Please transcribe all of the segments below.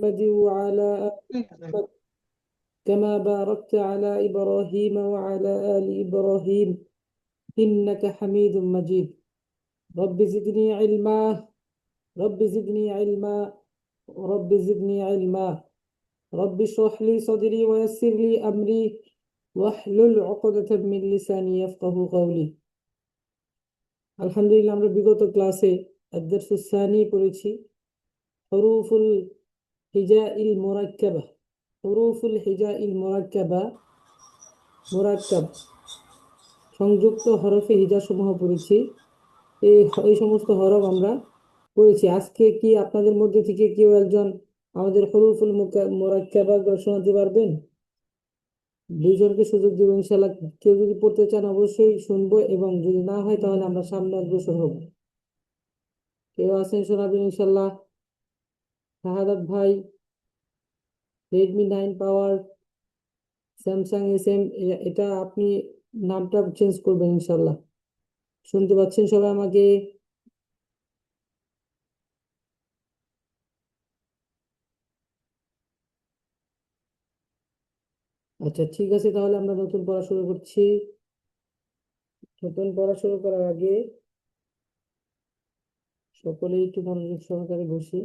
محمد وعلى آل محمد كما باركت على إبراهيم وعلى آل إبراهيم إنك حميد مجيد. رب زدني علما، رب زدني علما، رب زدني علما. رب اشرح لي صدري ويسر لي أمري واحلل عقدة من لساني يفقه قولي. আলহামদুলিল্লাহ, আমরা বিগত ক্লাসে আদ-দারসুস সানি পড়েছি হুরুফুল হিজাইল মুরাক্কাবা। হুরুফুল হিজাইল মুরাক্কাবা, মুরাক্কাব সংযুক্ত হরফে হিজা সমূহ পড়েছি। এই সমস্ত হরফ আমরা পড়েছি। আজকে কি আপনাদের মধ্যে থেকে কেউ একজন আমাদের হুরুফুল মুরাক্কাবা শোনাতে পারবেন? দুইজনকে সুযোগ দিব ইনশাল্লাহ। কেউ যদি পড়তে চান অবশ্যই শুনবো, এবং যদি না হয় তাহলে আমরা সামনে অগ্রসর হব। কেউ আছেন শোনাবেন ইনশাল্লাহ? শাহাদাত ভাই, রেডমি 9 পাওয়ার, স্যামসাং SM, এটা আপনি নামটা চেঞ্জ করবেন ইনশাল্লাহ। শুনতে পাচ্ছেন সবাই আমাকে? আচ্ছা, ঠিক আছে, তাহলে আমরা নতুন পড়া শুরু করছি। নতুন পড়া শুরু করার আগে সকলেই একটু মনোযোগ সহকারে বসি।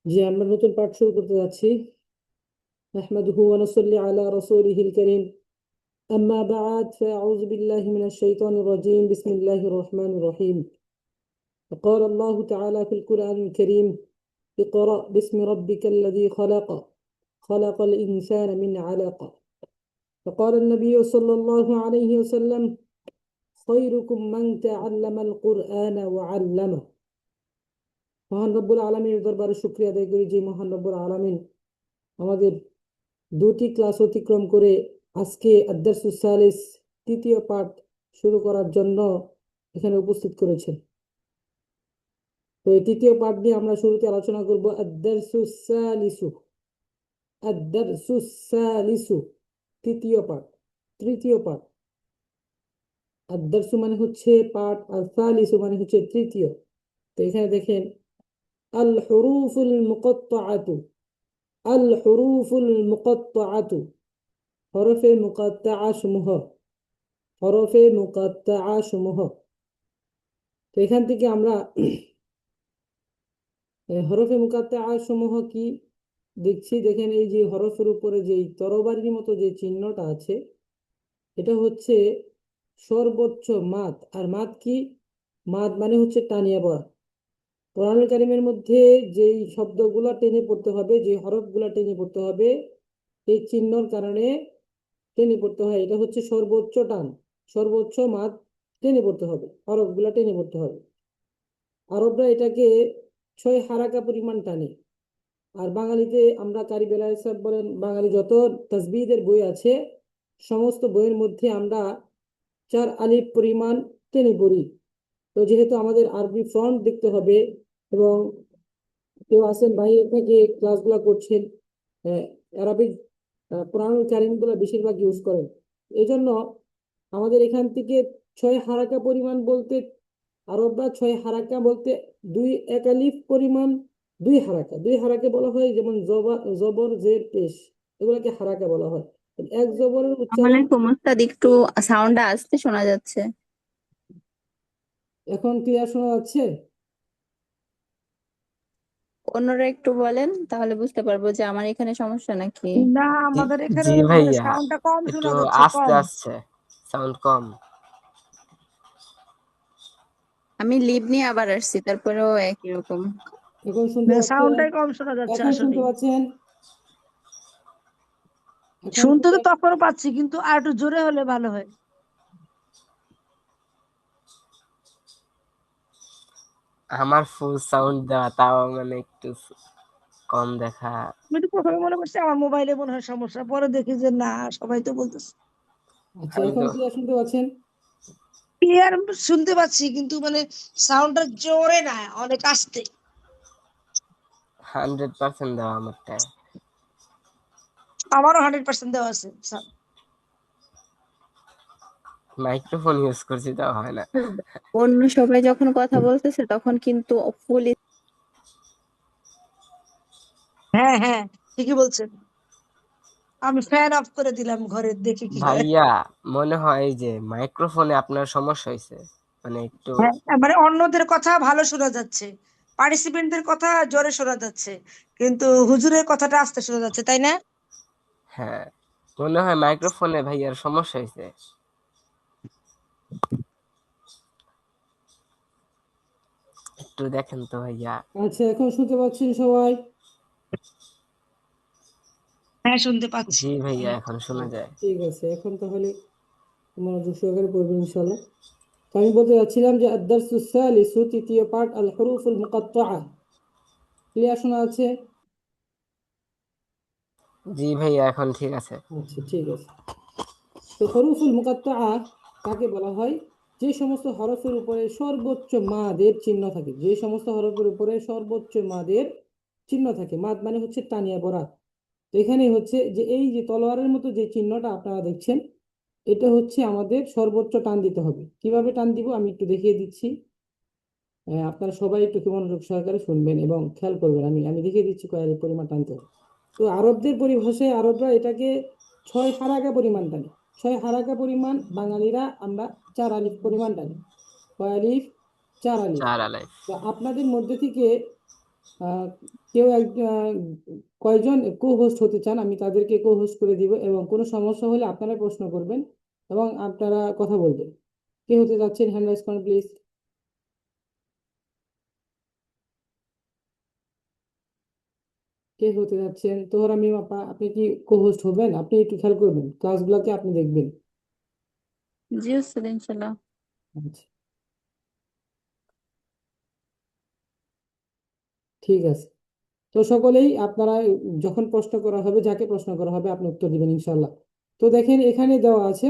যে আমরা নতুন পাঠ শুরু করতে যাচ্ছি। নাহমাদুহু ওয়া নুসাল্লি আলা রাসূলিহিল কারীম, আম্মা বা'দ, ফাআউযু বিল্লাহি মিনাশ শাইতানির রাজীম, বিসমিল্লাহির রহমানির রহিম। وقال الله تعالى في القرآن الكريم: اقرأ باسم ربك الذي خلق، خلق الإنسان من علق. فقال النبي صلى الله عليه وسلم: خيركم من تعلم القرآن وعلمه. মহান রব্বুল আলামিনের দরবারে শুকরিয়া আদায় করি যে মহান রব্বুল আলামিন আমাদের দুটি ক্লাস অতিক্রম করে আজকে আদ-দারসুস সালিস তৃতীয় পাঠ শুরু করার জন্য এখানে উপস্থিত করেছেন। তো এই তৃতীয় পাঠ নিয়ে আমরা শুরুতে আলোচনা করব আদ-দারসুস সালিসু। আদ-দারসুস সালিসু তৃতীয় পাঠ, তৃতীয় পাঠ। আদ-দারসু মানে হচ্ছে পাঠ, আর সালিসু মানে হচ্ছে তৃতীয়। তো এখানে দেখেন, আল হুরুফুল মুকাত্তাআতু, আল হুরুফুল মুকাত্তাআতু, হরফে মুকাত্তাআ সমূহ, হরফে মুকাত্তাআ সমূহ। তো এখান থেকে আমরা হরফে মুকাত্তাআ সমূহ কি দেখছি। দেখেন, এই যে হরফের উপরে যেই তরবারির মতো যে চিহ্নটা আছে, এটা হচ্ছে সর্বোচ্চ মাদ। আর মাদ কি? মাদ মানে হচ্ছে টানিয়া পড়া। কোরআনুল কারীমের মধ্যে যেই শব্দগুলা টেনে পড়তে হবে, যে হরফগুলা টেনে পড়তে হবে, এই চিহ্নর কারণে টেনে পড়তে হয়। এটা হচ্ছে সর্বোচ্চ টান, সর্বোচ্চ মাদ টেনে পড়তে হবে, হরফগুলা টেনে পড়তে হবে। আরবরা এটাকে 6 হারাকা পরিমাণ টানে। আর বাঙালিতে আমরা কারি বেলায়েত সাহেব বলেন, বাঙালি যত তাসবিদের বই আছে সমস্ত বইয়ের মধ্যে আমরা 4 আলিফ পরিমাণ টেনে পড়ি। তো যেহেতু আমাদের আরবি ফন্ট দেখতে হবে, এবং কেউ আছেন বাইরে থেকে ক্লাসগুলো করছেন, আরবিক কোরআনুল কারীমগুলো বেশিরভাগ ইউজ করেন, এই জন্য আমাদের এখান থেকে 6 হারাকা পরিমাণ বলতে, আরবরা 6 হারাকা বলতে 2 এক আলিফ পরিমাণ 2 হারাকা, 2 হারাকে বলা হয়, যেমন জবর জের পেশ, এগুলোকে হারাকা বলা হয়। এক জবরের উচ্চারণ। আলাইকুম ওস্তাদ, একটু সাউন্ডটা আসতে শোনা যাচ্ছে। এখন ক্লিয়ার শোনা যাচ্ছে? অন্যরা একটু বলেন, তাহলে বুঝতে পারবো যে আমার এখানে সমস্যা নাকি। না, জি আমাদের এখানে জি মানে ভাইয়া, সাউন্ডটা কম একটু শোনা যাচ্ছে, আস্তে কম। আসছে, সাউন্ড কম। আমি লিভ নিয়ে আবার আসছি, তারপরেও একই রকম। এখন শুনতে পাচ্ছেন? সাউন্ডটাই কম শোনা যাচ্ছে এখন আসলে। শুনতে পাচ্ছেন? এখন শুনতে তো শুনতে- তখনও পাচ্ছি, কিন্তু আর একটু জোরে হলে ভালো হয়। আমার ফুল সাউন্ড দেওয়া, তাও মানে একটু কম দেখা। আমি তো প্রথমে মনে করছি আমার মোবাইলে মনে হয় সমস্যা, পরে দেখি যে না, সবাই তো বলতেছে। আচ্ছা, আমি এখন তো ক্লিয়ার শুনতে পাচ্ছেন? ক্লিয়ার শুনতে পাচ্ছি, কিন্তু মানে সাউন্ডটা জোরে না, অনেক আস্তে। 100% দেওয়া আমারটায়। আমারও 100% দেওয়া আছে sound। মাইক্রোফোন ইউজ করছি, তাও হয় না। অন্য সবাই যখন কথা বলতেছে তখন কিন্তু ফুল। হ্যাঁ হ্যাঁ, ঠিকই বলছেন। আমি ফ্যান অফ করে দিলাম ঘরের, দেখি কি হয়। ভাইয়া, মনে হয় যে মাইক্রোফোনে আপনার সমস্যা হয়েছে, মানে একটু। হ্যাঁ, মানে অন্যদের কথা ভালো শোনা যাচ্ছে, পার্টিসিপেন্টদের কথা জোরে শোনা যাচ্ছে, কিন্তু হুজুরের কথাটা আস্তে শোনা যাচ্ছে, তাই না? হ্যাঁ, মনে হয় মাইক্রোফোনে ভাইয়ার সমস্যা হয়েছে। একটু দেখেন তো ভাইয়া। আচ্ছা, এখন শুনতে পাচ্ছেন সবাই? হ্যাঁ, শুনতে পাচ্ছি। জি ভাইয়া, এখন শোনা যায়। ঠিক আছে, এখন তাহলে মনোযোগ সহকারে পড়বেন ইনশাল্লাহ। তো আমি বলতে যাচ্ছিলাম যে আদ-দারসু সালিসু, তৃতীয় পাঠ, আল হুরুফুল মুকাত্তাআ। ক্লিয়ার শোনা আছে? জি ভাইয়া, এখন ঠিক আছে। আচ্ছা, ঠিক আছে। তো হরুফুল মুকাত্তাআ কাকে বলা হয়? যে সমস্ত হরফের উপরে সর্বোচ্চ মাদের চিহ্ন থাকে, যে সমস্ত হরফের উপরে সর্বোচ্চ মাদের চিহ্ন থাকে। মাদ মানে হচ্ছে টানিয়া পড়া। তো এখানে হচ্ছে যে এই যে তলোয়ারের মতো যে চিহ্নটা আপনারা দেখছেন, এটা হচ্ছে আমাদের সর্বোচ্চ টান দিতে হবে। কিভাবে টান দিব আমি একটু দেখিয়ে দিচ্ছি। আপনারা সবাই একটু মনোযোগ সহকারে শুনবেন এবং খেয়াল করবেন। আমি আমি দেখিয়ে দিচ্ছি কয় আলিফ পরিমাণ টানতে হবে। তো আরবদের পরিভাষায় আরবরা এটাকে 6 হারাকা পরিমাণ টানে। 6 হারাকা পরিমাণ, বাঙালিরা আমরা 4 আলিফ পরিমাণ টানি। কয় আলিফ? 4 আলিফ। চার আলাই। তো আপনাদের মধ্যে থেকে আহ, কেউ এক কয়জন কো হোস্ট হতে চান, আমি তাদেরকে কো হোস্ট করে দিব, এবং কোনো সমস্যা হলে আপনারা প্রশ্ন করবেন এবং আপনারা কথা বলবেন। কে হতে যাচ্ছেন? হ্যান্ড রাইজ করুন প্লিজ। কে হতে যাচ্ছেন? তোহরা মিম আপা, আপনি কি কো হোস্ট হবেন? আপনি একটু খেয়াল করবেন, ক্লাসগুলোকে আপনি দেখবেন। জি উস্তাদ, ইনশাল্লাহ। আচ্ছা, ঠিক আছে। তো সকলেই আপনারা যখন প্রশ্ন করা হবে, যাকে প্রশ্ন করা হবে আপনি উত্তর দিবেন ইনশাল্লাহ। তো দেখেন এখানে দেওয়া আছে।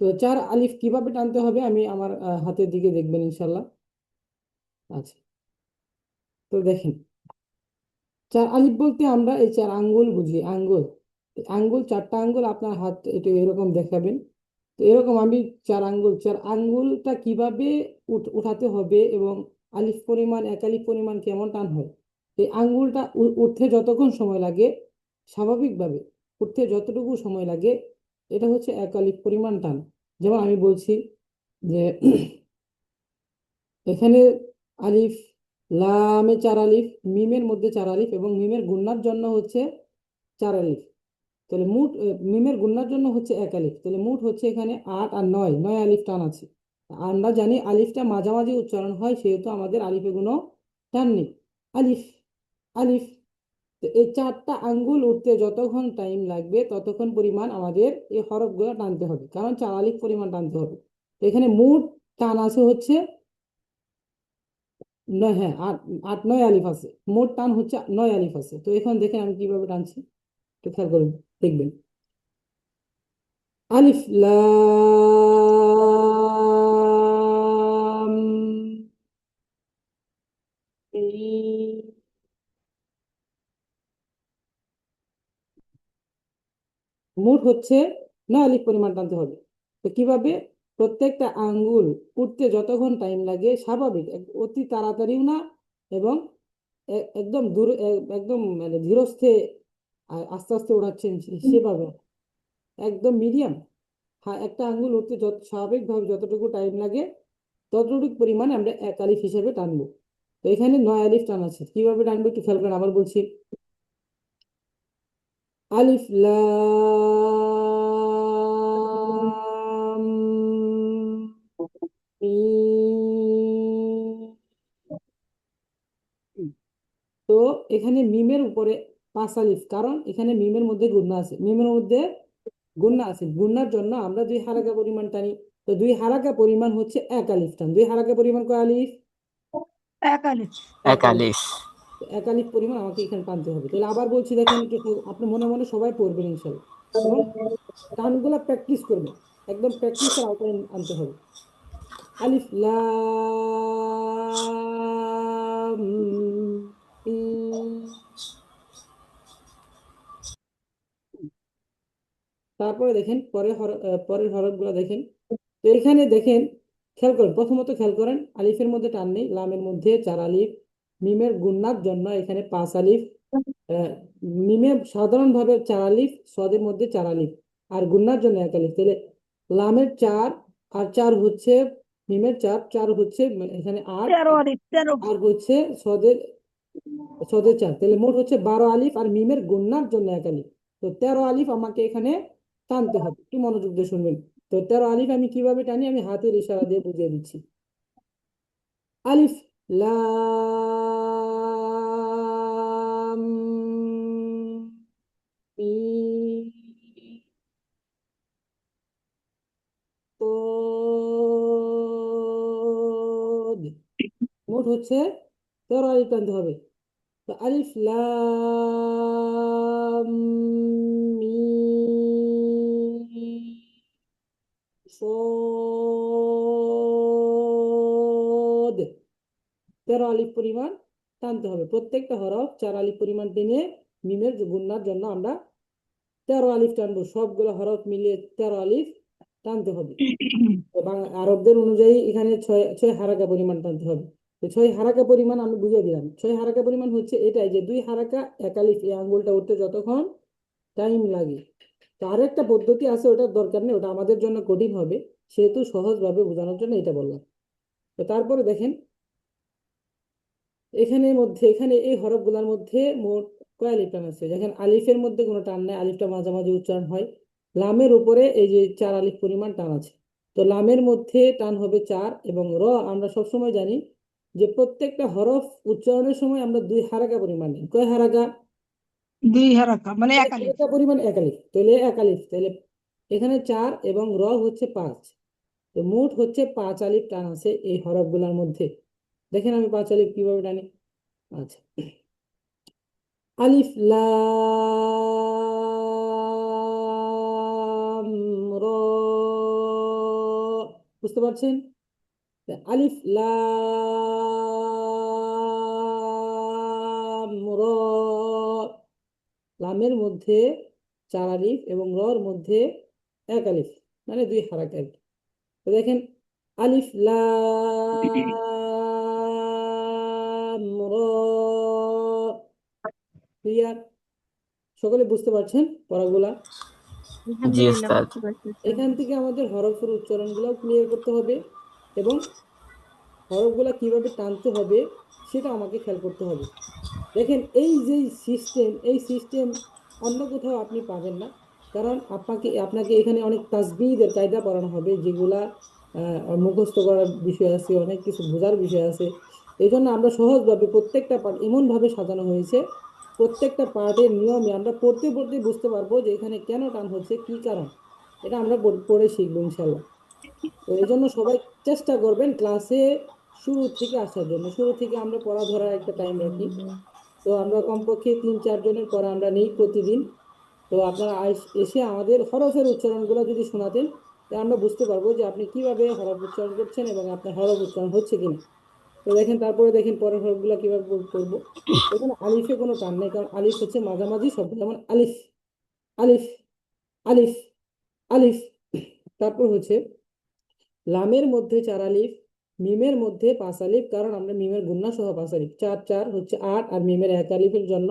তো 4 আলিফ কিভাবে টানতে হবে আমি আমার হাতের দিকে দেখবেন ইনশাল্লাহ। আচ্ছা, তো দেখেন 4 আলিফ বলতে আমরা এই 4 আঙ্গুল বুঝি, আঙ্গুল। এই আঙ্গুল, 4টা আঙ্গুল আপনার হাত একটু এরকম দেখাবেন। তো এরকম আমি 4 আঙ্গুল, 4 আঙ্গুলটা কিভাবে উঠাতে হবে এবং আলিফ পরিমাণ, 1 আলিফ পরিমাণ কেমন টান হয়, এই আঙ্গুলটা উঠতে যতক্ষণ সময় লাগে, স্বাভাবিকভাবে উঠতে যতটুকু সময় লাগে, এটা হচ্ছে 1 আলিফ পরিমাণ টান। যেমন আমি বলছি যে এখানে আলিফ, লামে 4 আলিফ, মিমের মধ্যে 4 আলিফ, এবং মিমের গুণনার জন্য হচ্ছে 4 আলিফ। তাহলে মোট মিমের গুণনার জন্য হচ্ছে 1 আলিফ। তাহলে মোট হচ্ছে এখানে 8 আর 9, 9 আলিফ টান আছে। আমরা জানি আলিফটা মাঝামাঝি উচ্চারণ হয়, সেহেতু আমাদের আলিফে কোনো টান নেই। আলিফ, আলিফ। তো এই 4টা আঙ্গুল উঠতে যতক্ষণ টাইম লাগবে ততক্ষণ পরিমাণ আমাদের এই হরফগুলো টানতে হবে, কারণ 4 আলিফ পরিমাণ টানতে হবে। তো এখানে মোট টান আছে হচ্ছে 9, হ্যাঁ, 8, 8, 9 আলিফ আছে। মোট টান হচ্ছে 9 আলিফ আছে। তো এখন দেখেন আমি কিভাবে টানছি, একটু খেয়াল করুন, দেখবেন। আলিফ লাম মিম। মোট হচ্ছে 9 আলিফ পরিমাণ টানতে হবে। তো কিভাবে? প্রত্যেকটা আঙ্গুল উঠতে যতক্ষণ টাইম লাগে, স্বাভাবিক, অতি তাড়াতাড়িও না, এবং একদম দূর, একদম মানে ধীরস্থে আস্তে আস্তে উঠাচ্ছেন সেভাবে না। একদম মিডিয়াম। হ্যাঁ, একটা আঙ্গুল উঠতে স্বাভাবিকভাবে যতটুকু টাইম লাগে ততটুকু পরিমাণে আমরা 1 আলিফ হিসেবে টানবো। তো এখানে 9 আলিফ টান আছে, কিভাবে টানবো একটু খেয়াল করেন, আবার বলছি। আলিফ লাম মিম। তো এখানে মিমের উপরে 5 আলিফ, কারণ এখানে মিমের মধ্যে গুণনা আছে, মিমের মধ্যে গুণনা আছে, গুণনার জন্য আমরা 2 হারাকা পরিমাণ টানি। তো 2 হারাকা পরিমাণ হচ্ছে 1 আলিফ টান। 2 হারাকা পরিমাণ কয় আলিফ? এক আলিফ। 1 এক আলিফ। আলিফ। তো 1 আলিফ পরিমাণ আমাকে এখানে টানতে হবে। তাহলে আবার বলছি, দেখেন একটু আপনি মনে মনে সবাই পড়বেন ইনশাল্লাহ, এবং টানগুলা প্র্যাকটিস করবেন, একদম প্র্যাকটিসের আওতায় আনতে হবে। আলিফ লাম মিম। তারপরে দেখেন পরের হরফগুলো দেখেন। তো এখানে দেখেন, খেয়াল করেন, প্রথমত খেয়াল করেন, আলিফের মধ্যে টান নেই, লামের মধ্যে 4 আলিফ, মিমের গুণনার জন্য এখানে 5 আলিফ। আহ, মিমে সাধারণভাবে 4 আলিফ, সদের মধ্যে 4 আলিফ, আর গুণনার জন্য 1 আলিফ। তাহলে লামের 4 আর 4 হচ্ছে, মিমের 4, 4 হচ্ছে এখানে 8, 13 আলিফ, 13। আর হচ্ছে সদের সদের 4, তাহলে মোট হচ্ছে 12 আলিফ, আর মিমের গুণনার জন্য 1 আলিফ। তো 13 আলিফ আমাকে এখানে টানতে হবে, একটু মনোযোগ দিয়ে শুনবেন। তো 13 আলিফ আমি কিভাবে টানি, আমি হাতের ইশারা দিয়ে বুঝিয়ে দিচ্ছি। আলিফ লাম মিম সাদ। মোট হচ্ছে 13 আলিফ টানতে হবে। তো আলিফ লাম মিম সাদ। 13 আলিফ পরিমাণ টানতে হবে, প্রত্যেকটা হরফ 4 আলিফ পরিমাণ টেনে মিমের গুণনার জন্য আমরা 13 আলিফ টানবো, সবগুলো হরফ মিলিয়ে 13 আলিফ টানতে হবে। তো আরবদের অনুযায়ী এখানে 6 হারাকা পরিমাণ টানতে হবে। তো 6 হারাকা পরিমাণ আমি বুঝিয়ে দিলাম। 6 হারাকা পরিমাণ হচ্ছে এটাই, যে 2 হারাকা 1 আলিফ, এই আঙ্গুলটা উঠতে যতক্ষণ টাইম লাগে। তো আরেকটা পদ্ধতি আছে, ওটার দরকার নেই, ওটা আমাদের জন্য কঠিন হবে, সেহেতু সহজভাবে বোঝানোর জন্য এটা বললাম। তো তারপরে দেখেন, এখানে এই হরফগুলোর মধ্যে মোট কয় আলিফ টান আছে, দেখেন আলিফের মধ্যে কোনো টান নাই, আলিফটা মাঝামাঝি উচ্চারণ হয়। লামের উপরে এই যে 4 আলিফ পরিমাণ টান আছে। তো লামের মধ্যে টান হবে 4, এবং আমরা সবসময় জানি যে প্রত্যেকটা হরফ উচ্চারণের সময় আমরা 2 হারাকা পরিমাণ নিই। কয় হারাকা? 2 হারাকা মানে 1 আলিফ। হারাকা পরিমাণ 1 আলিফ, তাহলে 1 আলিফ, তাহলে এখানে 4 এবং হচ্ছে 5। তো মোট হচ্ছে 5 আলিফ টান আছে এই হরফগুলোর মধ্যে। দেখেন আমি 5 আলিফ কিভাবে টানি। আচ্ছা, আলিফ লাম র, বুঝতে পারছেন? আলিফ লাম র, লামের মধ্যে 4 আলিফ এবং রর মধ্যে 1 আলিফ, মানে 2 হারাকা আর কি। তো দেখেন, আলিফ লাম র, ক্লিয়ার? সকলে বুঝতে পারছেন পড়াগুলা? জি আলহামদুলিল্লাহ উস্তাদ। বুঝতে পারছি স্যার। এখান থেকে আমাদের হরফের উচ্চারণগুলো ক্লিয়ার করতে হবে, এবং হরফগুলা কিভাবে টানতে হবে সেটা আমাকে খেয়াল করতে হবে। দেখেন এই যে সিস্টেম, এই সিস্টেম অন্য কোথাও আপনি পাবেন না, কারণ আপনাকে এখানে অনেক তাসবিহের কায়দা পড়ানো হবে, যেগুলা মুখস্থ করার বিষয় আছে, অনেক কিছু বোঝার বিষয় আছে। এই জন্য আমরা সহজভাবে প্রত্যেকটা পার্ট এমনভাবে সাজানো হয়েছে, প্রত্যেকটা পার্টের নিয়মে আমরা পড়তে পড়তে বুঝতে পারবো যে এখানে কেন টান হচ্ছে, কি কারণ, এটা আমরা পড়ে শিখবো ইনশাল্লাহ। তো এই জন্য সবাই চেষ্টা করবেন ক্লাসে শুরু থেকে আসার জন্য। শুরু থেকে আমরা পড়া ধরার একটা টাইম রাখি। তো আমরা কমপক্ষে 3-4 জনের পড়া আমরা নেই প্রতিদিন। তো আপনারা এসে আমাদের হরফের উচ্চারণগুলো যদি শোনাতেন, তাহলে আমরা বুঝতে পারবো যে আপনি কিভাবে হরফ উচ্চারণ করছেন এবং আপনার হরফ উচ্চারণ হচ্ছে কিনা। তো দেখেন, তারপরে দেখেন পরের হরফগুলো কিভাবে করবো। এখানে আলিফে কোনো টান নেই, কারণ আলিফ হচ্ছে মাঝামাঝি শব্দ, যেমন আলিফ, আলিফ, আলিফ, আলিফ। তারপর হচ্ছে লামের মধ্যে 4 আলিফ, মিমের মধ্যে 5 আলিফ, কারণ আমরা মিমের গুণনা সহ 5 আলিফ, 4 4 হচ্ছে 8, আর মিমের 1 আলিফের জন্য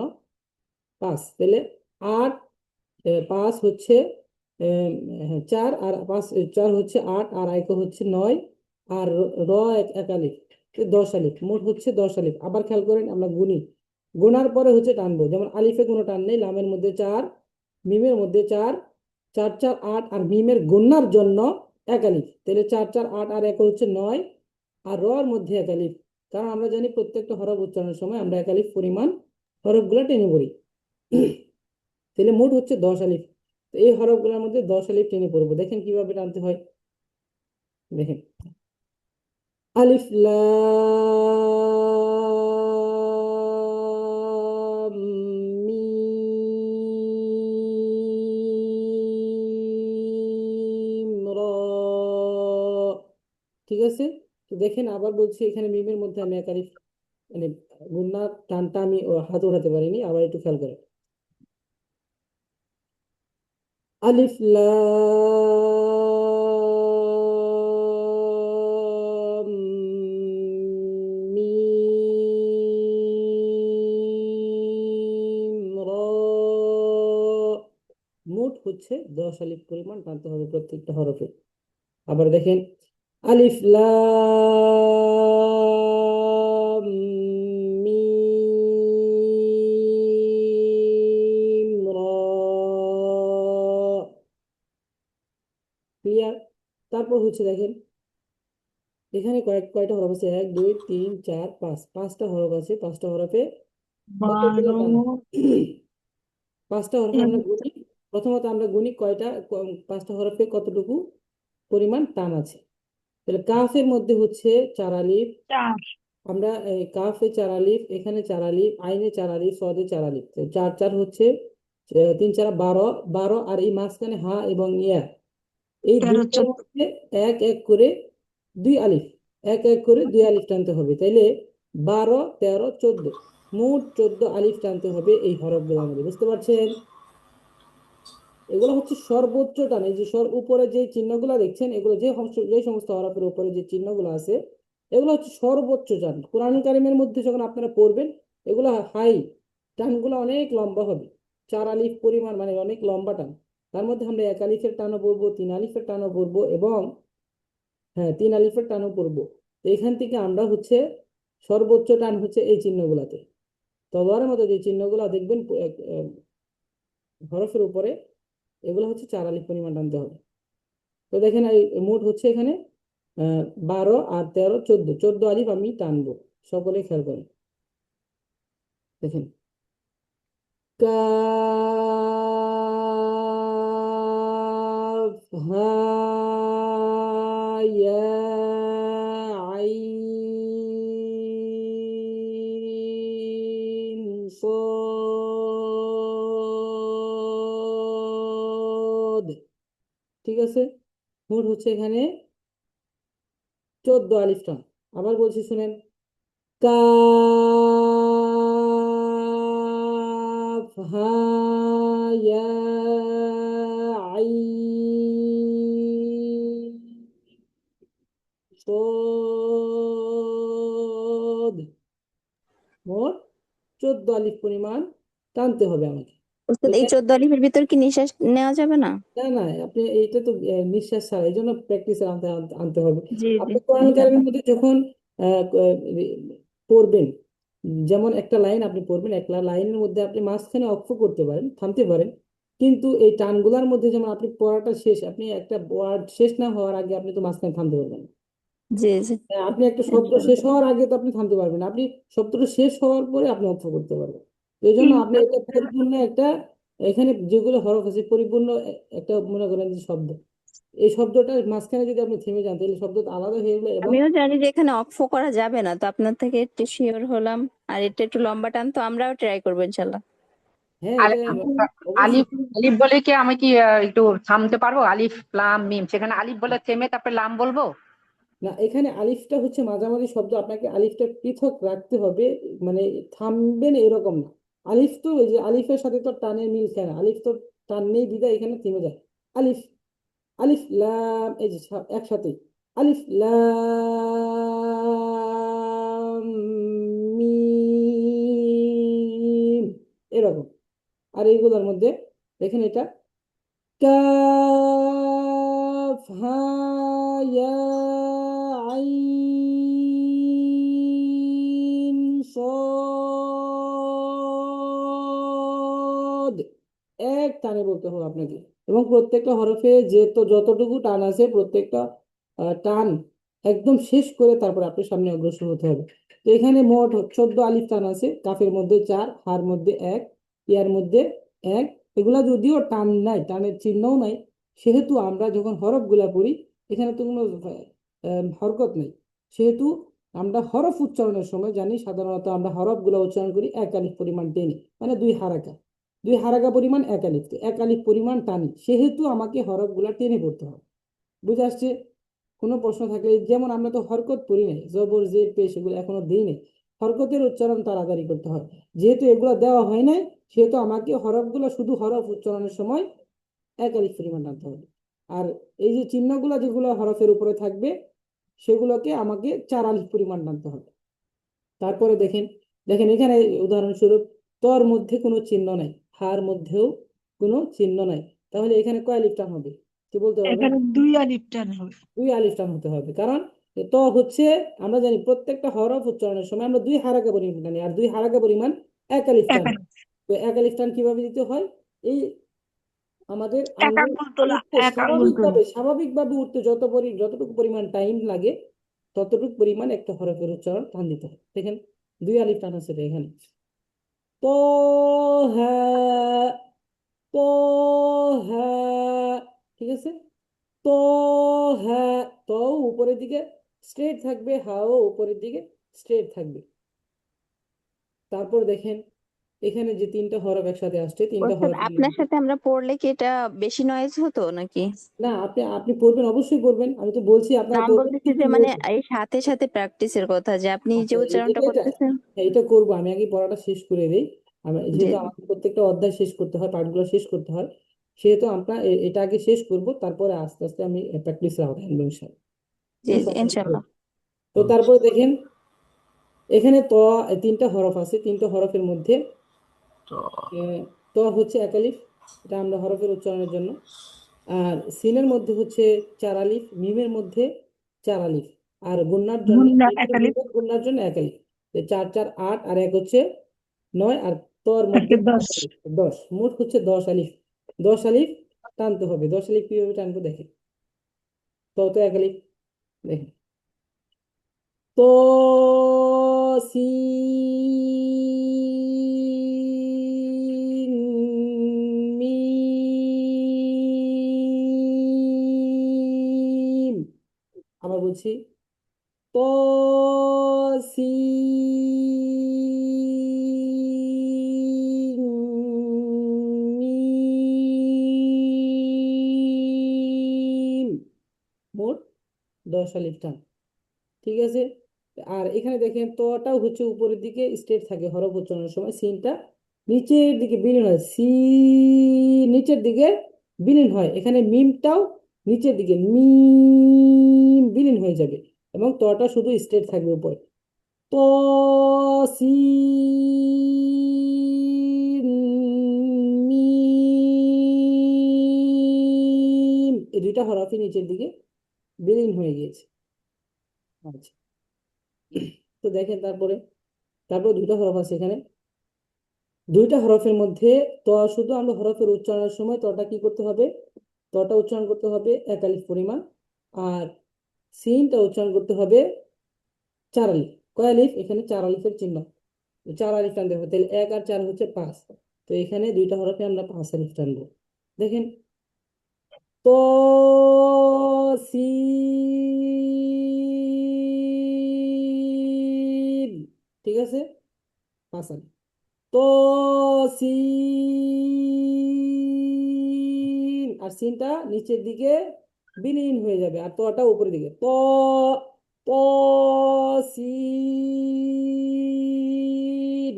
5, তাহলে 8, 5 হচ্ছে 4, আর 5 4 হচ্ছে 8, আর 1 হচ্ছে 9, আর র 1 আলিফ, 10 আলিফ, মোট হচ্ছে 10 আলিফ। আবার খেয়াল করেন, আমরা গুনি, গোনার পরে হচ্ছে টানবো। যেমন আলিফে কোনো টান নেই, লামের মধ্যে 4, মিমের মধ্যে 4, 4 4 8, আর মিমের গুন্নার জন্য 1 আলিফ। তাহলে 4 4 8 আর 1 হচ্ছে 9, আর রর মধ্যে 1 আলিফ। কারণ আমরা জানি প্রত্যেকটা হরফ উচ্চারণের সময় আমরা 1 আলিফ পরিমাণ হরফগুলো টেনে পড়ি। তাহলে মোট হচ্ছে 10 আলিফ। তো এই হরফগুলোর মধ্যে 10 আলিফ টেনে পড়বো। দেখেন কিভাবে টানতে হয়, দেখেন। আলিফ লাম মিম র। ঠিক আছে, তো দেখেন আবার বলছি, এখানে মিমের মধ্যে আমি 1 আলিফ, মানে গুন্না টানটা আমি হাত উঠাতে পারিনি, আবার একটু খেয়াল করেন। আলিফ লাম মিম র। মোট হচ্ছে 10 আলিফ পরিমাণ টানতে হবে প্রত্যেকটা হরফে। আবার দেখেন, আলিফ লাম মিম র। ক্লিয়ার? তারপর হচ্ছে দেখেন, এখানে কয়টা হরফ আছে, 1 2 3 4 5, 5টা হরফ আছে। 5টা হরফে কতগুলো টান আছে? 5টা হরফে আমরা গুনি। প্রথমত আমরা গুনি কয়টা, 5টা হরফে কতটুকু পরিমাণ টান আছে। তাহলে কাফের মধ্যে হচ্ছে 4 আলিফ। আমরা কাফে 4 আলিফ, এখানে 4 আলিফ, আইনে 4 আলিফ, সদে 4 আলিফ। তো 4 4 হচ্ছে 3 4 12, 12, আর এই মাঝখানে হা এবং ইয়া, এই 13 দুইটার 14 মধ্যে এক এক করে 2 আলিফ, এক এক করে 2 আলিফ টানতে হবে। তাইলে 12 13 14, মোট 14 আলিফ টানতে হবে এই হরফগুলোর মধ্যে। বুঝতে পারছেন? এগুলো হচ্ছে সর্বোচ্চ টান। এই যে উপরে যে চিহ্নগুলো দেখছেন, এগুলো যে সমস্ত হরফের উপরে যে চিহ্নগুলো আছে, এগুলো হচ্ছে সর্বোচ্চ টান। কোরআন কারিমের মধ্যে যখন আপনারা পড়বেন, এগুলো হাই টানগুলো অনেক লম্বা হবে। 4 আলিফ পরিমাণ মানে অনেক লম্বা টান। তার মধ্যে আমরা 1 আলিফের টানও পড়বো, 3 আলিফের টানও পড়বো, এবং হ্যাঁ 3 আলিফের টানও পড়বো। তো এখান থেকে আমরা হচ্ছে সর্বোচ্চ টান হচ্ছে এই চিহ্নগুলাতে। তলোয়ারের মতো যে চিহ্নগুলো দেখবেন হরফের উপরে, এগুলো হচ্ছে 4 আলিফ পরিমাণ টানতে হবে। তো দেখেন এই মোট হচ্ছে এখানে 12 আর 13 14, 14 আলিফ আমি টানবো। সকলে খেয়াল করেন, দেখেন। কাফ হা ইয়া আইন সদ। ঠিক আছে, মোট হচ্ছে এখানে 14 আলিফ টান। আবার বলছি শুনেন, কাফ হা ইয়া আইন সদ। মোট 14 আলিফ পরিমাণ টানতে হবে আমাকে। তো ওস্তাদ, এই 14 আলিফের ভিতর কি নিঃশ্বাস নেওয়া যাবে না? না না, আপনি এইটা তো নিঃশ্বাস ছাড়া, এই জন্য প্র্যাকটিসে আনতে আনতে আনতে হবে। জি জি, আপনি কোরআন ইনশাল্লাহ। কারিমের মধ্যে যখন পড়বেন, যেমন একটা লাইন আপনি পড়বেন, একটা লাইনের মধ্যে আপনি মাঝখানে অক্ষ করতে পারেন, থামতে পারেন, কিন্তু এই টানগুলার মধ্যে যেমন আপনি পড়াটা শেষ, আপনি একটা ওয়ার্ড শেষ না হওয়ার আগে আপনি তো মাঝখানে থামতে পারবেন না। জি জি, হ্যাঁ, আপনি একটা শব্দ শেষ ইনশাল্লাহ। হওয়ার আগে তো আপনি থামতে পারবেন না, আপনি শব্দটা শেষ হওয়ার পরে আপনি অর্থ করতে পারবেন। তো এই জন্য আপনি এটা পরিপূর্ণ একটা, এখানে যেগুলো হরফ আছে পরিপূর্ণ একটা মনে করেন যে শব্দ, এই শব্দটা মাঝখানে যদি আপনি থেমে যান, তাহলে শব্দটা আলাদা হয়ে গেলো। এবং আমিও জানি যে এখানে অক্ষ করা যাবে না, তো আপনার থেকে একটু শিওর হলাম। আর এটা একটু লম্বা টান, তো আমরাও ট্রাই করবো ইনশাল্লাহ। হ্যাঁ, আর এটা অবশ্যই। আলিফ আলিফ বলে কি আমি কি একটু থামতে পারবো? আলিফ লাম মিম, সেখানে আলিফ বলে থেমে তারপরে লাম বলবো? না, এখানে আলিফটা হচ্ছে মাঝামাঝি শব্দ, আপনাকে আলিফটা পৃথক রাখতে হবে, মানে থামবেন এরকম না। আলিফ তো ওই যে আলিফের সাথে তো টানের মিল খায় না, আলিফ তো টান নেই বিদায় এখানে থেমে যায়। আলিফ, আলিফ লাম, এই যে একসাথে আলিফ লাম মিম, এরকম। আর এইগুলোর মধ্যে দেখেন, এটা কাফ হা ইয়া আইন সদ এক টানে বলতে হবে আপনাকে, এবং প্রত্যেকটা হরফে যতটুকু টান আছে প্রত্যেকটা টান একদম শেষ করে তারপর আপনার সামনে অগ্রসর হতে হবে। তো এখানে মোট 14 আলিফ টান আছে, কাফের মধ্যে 4, হার মধ্যে 1, ইয়ার মধ্যে 1। এগুলা যদিও টান নাই, টানের চিহ্নও নাই, সেহেতু আমরা যখন হরফগুলা পড়ি এখানে তো কোনো হরকত নেই, সেহেতু আমরা হরফ উচ্চারণের সময় জানি সাধারণত আমরা হরফগুলো উচ্চারণ করি 1 আলিফ পরিমাণ টেনে, মানে 2 হারাকা পরিমাণ 1 আলিফ, তো 1 আলিফ পরিমাণ টানি, সেহেতু আমাকে হরফগুলা টেনে পড়তে হবে। বুঝে আসছে? কোনো প্রশ্ন থাকলে, যেমন আমরা তো হরকত পড়ি নাই, জবর জের পেশ এগুলো এখনো দিই নাই, হরকতের উচ্চারণ তাড়াতাড়ি করতে হয়, যেহেতু এগুলো দেওয়া হয় নাই সেহেতু আমাকে হরফগুলো শুধু হরফ উচ্চারণের সময় 1 আলিফ পরিমাণ টানতে হবে। আর এই যে চিহ্নগুলো যেগুলো হরফের উপরে থাকবে সেগুলোকে আমাকে 4 আলিফ পরিমাণ টানতে হবে। তারপরে দেখেন দেখেন এখানে উদাহরণস্বরূপ তর মধ্যে কোনো চিহ্ন নাই, হার মধ্যেও কোনো চিহ্ন নাই, তাহলে এখানে কয় আলিফ টান হবে? কি বলতে পারবেন? এখানে 2 আলিফ টান হবে। 2 আলিফ টান হতে হবে, কারণ ত হচ্ছে, আমরা জানি প্রত্যেকটা হরফ উচ্চারণের সময় আমরা 2 হারাকা পরিমাণ টানি, আর 2 হারাকা পরিমাণ 1 আলিফ টান। তো 1 আলিফ টান কিভাবে দিতে হয়? এই আমাদের এক আঙ্গুল আঙ্গুল তোলা, উঠতে এক আঙ্গুল তোলা। স্বাভাবিকভাবে উঠতে যতটুকু পরিমাণ টাইম লাগে ততটুকু পরিমাণ একটা হরফের উচ্চারণ টান দিতে হয়। দেখেন 2 আলিফ টান আছে এখানে। তো হ্যাঁ, তো হ্যাঁ, ঠিক আছে। তো হ্যাঁ, তো উপরের দিকে স্ট্রেট থাকবে, হাও উপরের দিকে স্ট্রেট থাকবে। তারপর দেখেন এখানে যে 3টা হরফ একসাথে আসছে, 3টা ওস্তাদ হরফের আপনার মধ্যে, সাথে আমরা পড়লে কি এটা বেশি নয়েজ হতো নাকি? না আপনি আপনি পড়বেন, অবশ্যই পড়বেন, আমি তো বলছি না, আপনারা আমি পড়বেন বলতেছি কিন্তু যে মানে নোট। এই সাথে সাথে প্র্যাকটিসের কথা, যে আপনি যে আচ্ছা উচ্চারণটা এটা করতেছেন। এটা করবো, আমি আগে পড়াটা শেষ করে দিই। জি যেহেতু আমাকে প্রত্যেকটা অধ্যায় শেষ করতে হয়, পাঠগুলো শেষ করতে হয়, সেহেতু আমরা এটা আগে শেষ করব, তারপরে আস্তে আস্তে আমি প্র্যাকটিসের আওতায় আনবো ইনশাআল্লাহ। জি কোনো সমস্যা নেই। ইনশাল্লাহ। তো তারপরে দেখেন এখানে 3টা হরফ আছে, 3টা হরফের মধ্যে তো ত হচ্ছে 1 আলিফ, এটা আমরা হরফের উচ্চারণের জন্য। আর সিনের মধ্যে হচ্ছে 4 আলিফ, মিমের মধ্যে 4 আলিফ, আর গুন্নার জন্য গুন্না, এক মিমের আলিফ। গুন্নার জন্য 1 আলিফ। 4 4 8, আর 1 হচ্ছে 9, আর তর মধ্যে 10। 10, মোট হচ্ছে 10 আলিফ। 10 আলিফ টানতে হবে। 10 আলিফ কিভাবে টানবো দেখেন। তো 1 আলিফ, দেখেন তো সিন মিম, আবার বলছি তো সিন মিম, মোট 10 আলিফ টান। ঠিক আছে। আর এখানে দেখেন তোটাও হচ্ছে উপরের দিকে স্ট্রেট থাকে হরফ উচ্চারণের সময়, সিনটা নিচের দিকে বিলীন হয়, নিচের দিকে বিলীন হয়, এখানে মিমটাও নিচের দিকে মিম বিলীন হয়ে যাবে, এবং তোটা শুধু স্ট্রেট থাকবে উপরে। তো সিন মিম, এই 2টা হরফই নিচের দিকে বিলীন হয়ে গিয়েছে। আচ্ছা, তো দেখেন তারপরে 2টা হরফ আছে এখানে। 2টা হরফের মধ্যে শুধু আমরা হরফের উচ্চারণের সময় তটা কি করতে হবে? তটা উচ্চারণ করতে হবে 1 আলিফ পরিমাণ, আর সিনটা উচ্চারণ করতে হবে 4 আলিফ। কয় আলিফ? এখানে 4 আলিফের চিহ্ন, 4 আলিফ টানতে হবে, তাহলে 1 আর 4 হচ্ছে 5। তো এখানে 2টা হরফে আমরা 5 আলিফ টানবো। দেখেন তো সিন, ঠিক আছে, 5 আলিফ। তো সিন, আর সিনটা নিচের দিকে বিলীন হয়ে যাবে, আর তোটা উপরের দিকে তো সিন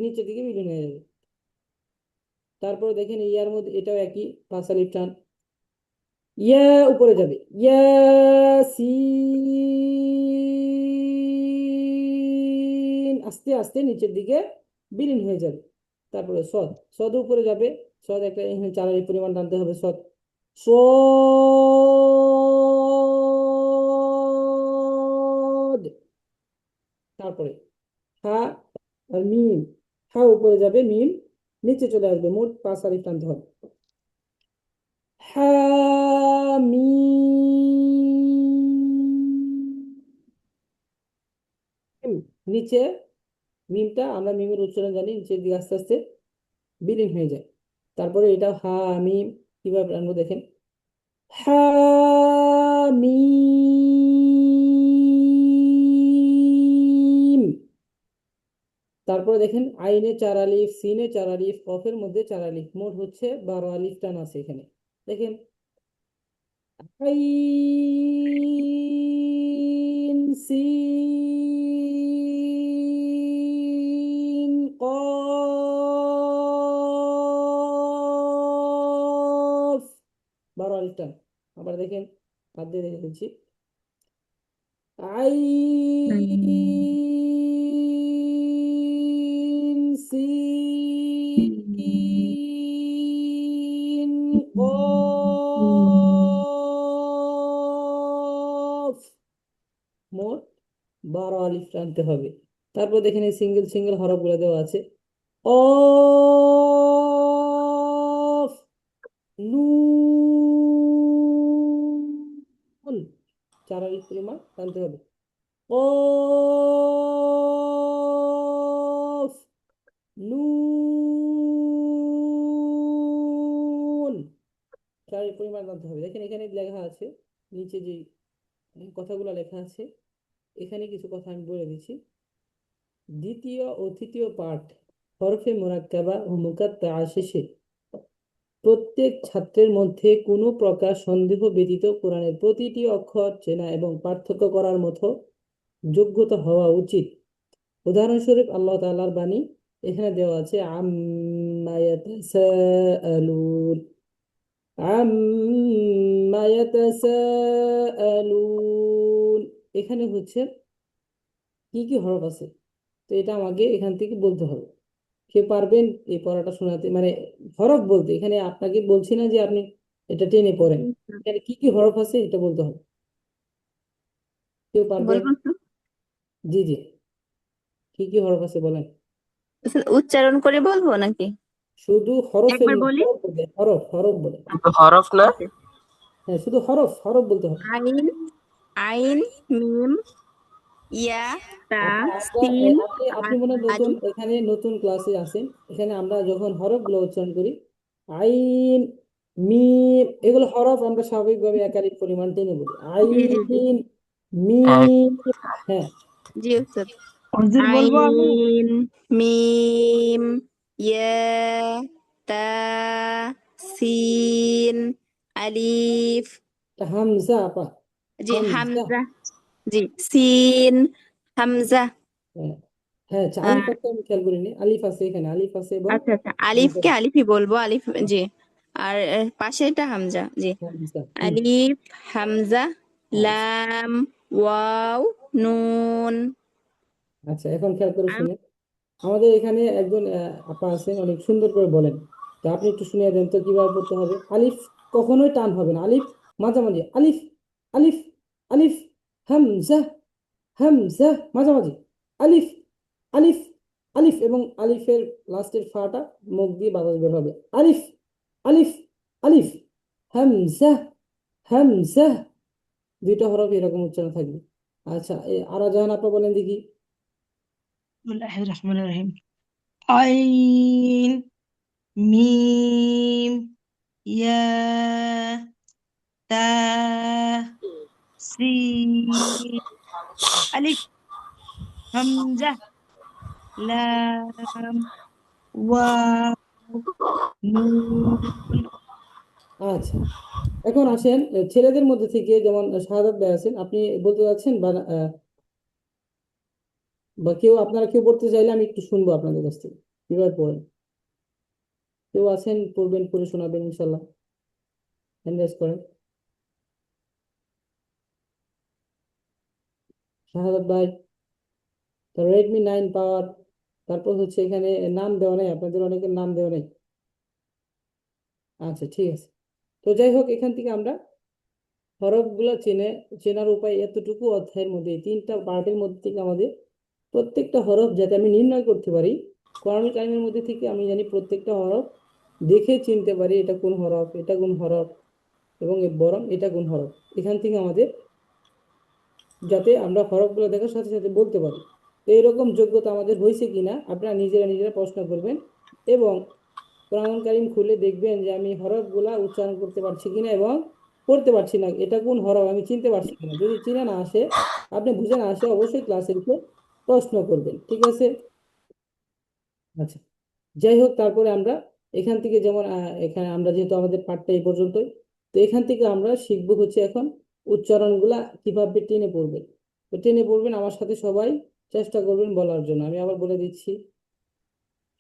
নিচের দিকে বিলীন হয়ে যাবে। তারপরে দেখেন ইয়ার মধ্যে এটাও একই, 5 আলিফ টান। ইয়া উপরে যাবে, ইয়াসিন আস্তে আস্তে নিচের দিকে বিলীন হয়ে যাবে। তারপরে সদ উপরে যাবে, সদ একটা এখানে 4 আলিফ পরিমাণ টানতে হবে, সদ। তারপরে হা, আর মিম, হা উপরে যাবে, মিম নিচে চলে আসবে, মোট 5 আলিফ টানতে হবে। হামিম, নিচে মিমটা, আমরা মিমের উচ্চারণ জানি, নিচের দিকে আস্তে আস্তে বিলীন হয়ে যায়। তারপরে এটা হামিম, কিভাবে আনবো দেখেন, হামিম। তারপরে দেখেন আইনে 4 আলিফ, সিনে 4 আলিফ, কফের মধ্যে 4 আলিফ, মোট হচ্ছে 12 আলিফ টান আছে এখানে। দেখেন আইন সিন কফ, 12 আলিফ টান। আবার দেখেন, হাত দিয়ে দেখে দিচ্ছি, আইন সিন কফ, মোট 12 আলিফ টানতে হবে। তারপর দেখেন এই সিঙ্গেল সিঙ্গেল হরফগুলো দেওয়া আছে, অফ, নুন, 4 আলিফ পরিমাণ টানতে হবে, কফ, নুন, 4 আলিফ পরিমাণ টানতে হবে। দেখেন এখানে লেখা আছে, নিচে যে কথাগুলো লেখা আছে, এখানে কিছু কথা আমি বলে দিচ্ছি। দ্বিতীয় ও তৃতীয় পাঠ হরফে মুরাক্কাবা ও মুকাত্তাআ শেষে প্রত্যেক ছাত্রের মধ্যে কোনো প্রকার সন্দেহ ব্যতীত কোরআনের প্রতিটি অক্ষর চেনা এবং পার্থক্য করার মতো যোগ্যতা হওয়া উচিত। উদাহরণস্বরূপ আল্লাহ তাআলার বাণী এখানে দেওয়া আছে, আম্মা ইয়াতাসাআলুন, আম্মা ইয়াতাসাআলুন, এখানে হচ্ছে কি কি হরফ আছে, তো এটা আমাকে এখান থেকে বলতে হবে। কে পারবেন এই পড়াটা শোনাতে, মানে হরফ বলতে, এখানে আপনাকে বলছি না যে আপনি এটা টেনে পড়েন, এখানে কি কি হরফ আছে এটা বলতে হবে। কেউ পারবেন? বলবো তো? জি জি, কি কি হরফ আছে বলেন। উচ্চারণ করে বলবো নাকি? শুধু হরফের একবার নাম, বলি। হরফ বলতে, হরফ হরফ বলে, কিন্তু হরফ না। আচ্ছা। হ্যাঁ শুধু হরফ হরফ বলতে হবে। আইন, আইন, মিম, ইয়া, তা, আচ্ছা সিন, আপনি আপনি মনে হয় নতুন, আলিফ। এখানে নতুন ক্লাসে আছেন। এখানে আমরা যখন হরফগুলো উচ্চারণ করি, আইন, মিম, এগুলো হরফ আমরা স্বাভাবিকভাবে একাধিক পরিমাণ টেনে বলি, জি জি জি আইন, এক মিম, হ্যাঁ। জি উস্তাদ। হুজুর বলবো আমি? আইন, মিম, ইয়া, তা, সিন, আলিফ। এটা হামজা আপা, জি হামজা। হামজা। জি সিন, হামজা। হ্যাঁ হ্যাঁ, আচ্ছা আহ, আলিফ আছে, আমি খেয়াল করিনি, আলিফ আছে, এখানে আলিফ আছে এবং আচ্ছা আচ্ছা, আলিফকে আলিফই বলবো, আলিফ। জি। আর পাশেটা হামজা। জি। হামজা। আলিফ, হামজা, আচ্ছা লাম, ওয়াও, নুন। আচ্ছা, এখন খেয়াল করে শুনে, আমাদের এখানে একজন আপা আছেন, অনেক সুন্দর করে বলেন, তো আপনি একটু শুনিয়ে দেন তো কিভাবে পড়তে হবে। আলিফ কখনোই টান হবে না, আলিফ মাঝামাঝি, আলিফ, আলিফ, আলিফ, হামজা, হামজা মাঝামাঝি, আলিফ, আলিফ, আলিফ, এবং আলিফের লাস্টের ফাটা মুখ দিয়ে বাতাস বের হবে, আলিফ, আলিফ, আলিফ, হামজা, হামজা, দুইটা হরফ এরকম উচ্চারণ থাকবে। আচ্ছা আর জাহান আপা বলেন দেখি। বিসমিল্লাহির রহমানির রহিম। আইন, মিম, ইয়া, তা, সিন, আলিফ, হামজা, লাম, ওয়াও, নুন। আচ্ছা এখন আসেন ছেলেদের মধ্যে থেকে, যেমন শাহাদাত ভাই আছেন, আপনি বলতে যাচ্ছেন বা বা কেউ, আপনারা কেউ পড়তে চাইলে আমি একটু শুনবো আপনাদের কাছ থেকে কিভাবে পড়েন। কেউ আছেন পড়বেন, পড়ে শোনাবেন ইনশাল্লাহ, হ্যান্ড রাইজ করেন। শাহাদাত ভাই, রেডমি 9 পাওয়ার, তারপর হচ্ছে এখানে নাম দেওয়া নেই, আপনাদের অনেকের নাম দেওয়া নেই। আচ্ছা ঠিক আছে, তো যাই হোক, এখান থেকে আমরা হরফগুলো চেনার উপায় এতটুকু, অধ্যায়ের মধ্যে এই 3টা পার্টের মধ্যে থেকে আমাদের প্রত্যেকটা হরফ যাতে আমি নির্ণয় করতে পারি, কোরআনুল কারিমের মধ্যে থেকে আমি জানি প্রত্যেকটা হরফ দেখে চিনতে পারি এটা কোন হরফ, এটা কোন হরফ, এবং বরং এটা কোন হরফ। এখান থেকে আমাদের যাতে আমরা হরফগুলো দেখার সাথে সাথে বলতে পারি। তো এরকম যোগ্যতা আমাদের হয়েছে কিনা আপনারা নিজেরা প্রশ্ন করবেন, এবং কোরআনুল কারিম খুলে দেখবেন যে আমি হরফগুলা উচ্চারণ করতে পারছি কিনা এবং পড়তে পারছি না, এটা কোন হরফ আমি চিনতে পারছি কিনা। যদি চিনে না আসে, আপনি বুঝে না আসে, অবশ্যই ক্লাসে এসে প্রশ্ন করবেন, ঠিক আছে? আচ্ছা, যাই হোক, তারপরে আমরা এখান থেকে যেমন এখানে আমরা যেহেতু আমাদের পাঠটা এই পর্যন্তই, তো এখান থেকে আমরা শিখবো হচ্ছে এখন উচ্চারণগুলা কিভাবে টেনে পড়বেন। তো টেনে পড়বেন আমার সাথে সবাই, চেষ্টা করবেন বলার জন্য। আমি আবার বলে দিচ্ছি,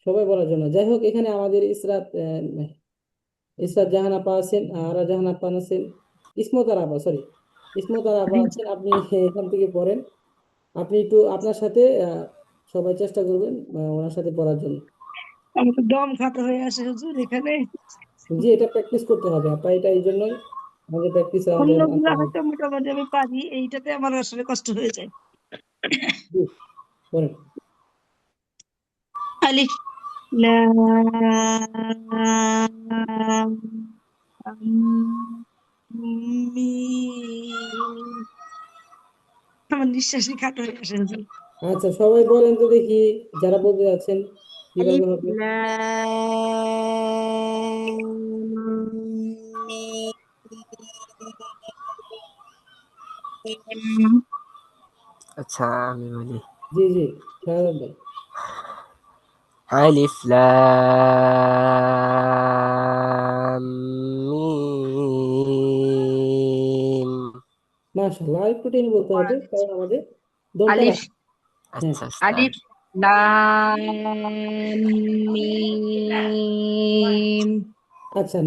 সবাই বলার জন্য। যাই হোক, এখানে আমাদের ইসরাত জাহান আপা আছেন, আরা জাহান আপা আছেন, ইসমতার আপা, সরি, ইসমতার আপা আছেন। আপনি এখান থেকে পড়েন। আপনি একটু আপনার সাথে সবাই চেষ্টা করবেন ওনার সাথে পড়ার জন্য। আমার তো দম খাটো হয়ে আসে হুজুর এখানে। জি, এটা প্র্যাকটিস করতে হবে আপা, এটা এই জন্যই আমাদের প্র্যাকটিস আমাদের অন্যগুলো হয়তো মোটামুটি আমি পারি, এইটাতে আমার আসলে কষ্ট হয়ে যায়। জি, বলেন। আলিফ লাম মিম। আমার নিঃশ্বাসই খাটো হয়ে আসে হুজুর। আচ্ছা, সবাই বলেন তো দেখি, যারা বলতে যাচ্ছেন কিভাবে আলিফ হবে। লাম মিম। আচ্ছা আমি বলি, জি জি, শাহাদাত ভাই। আলিফ লাম মিম। মাশাআল্লাহ, একটু টেনে বলতে হবে কারণ আমাদের দমটা আলিফ রাখতে। হ্যাঁ, আচ্ছা স্টার্ট। আলিফ লাম মিম। আচ্ছা,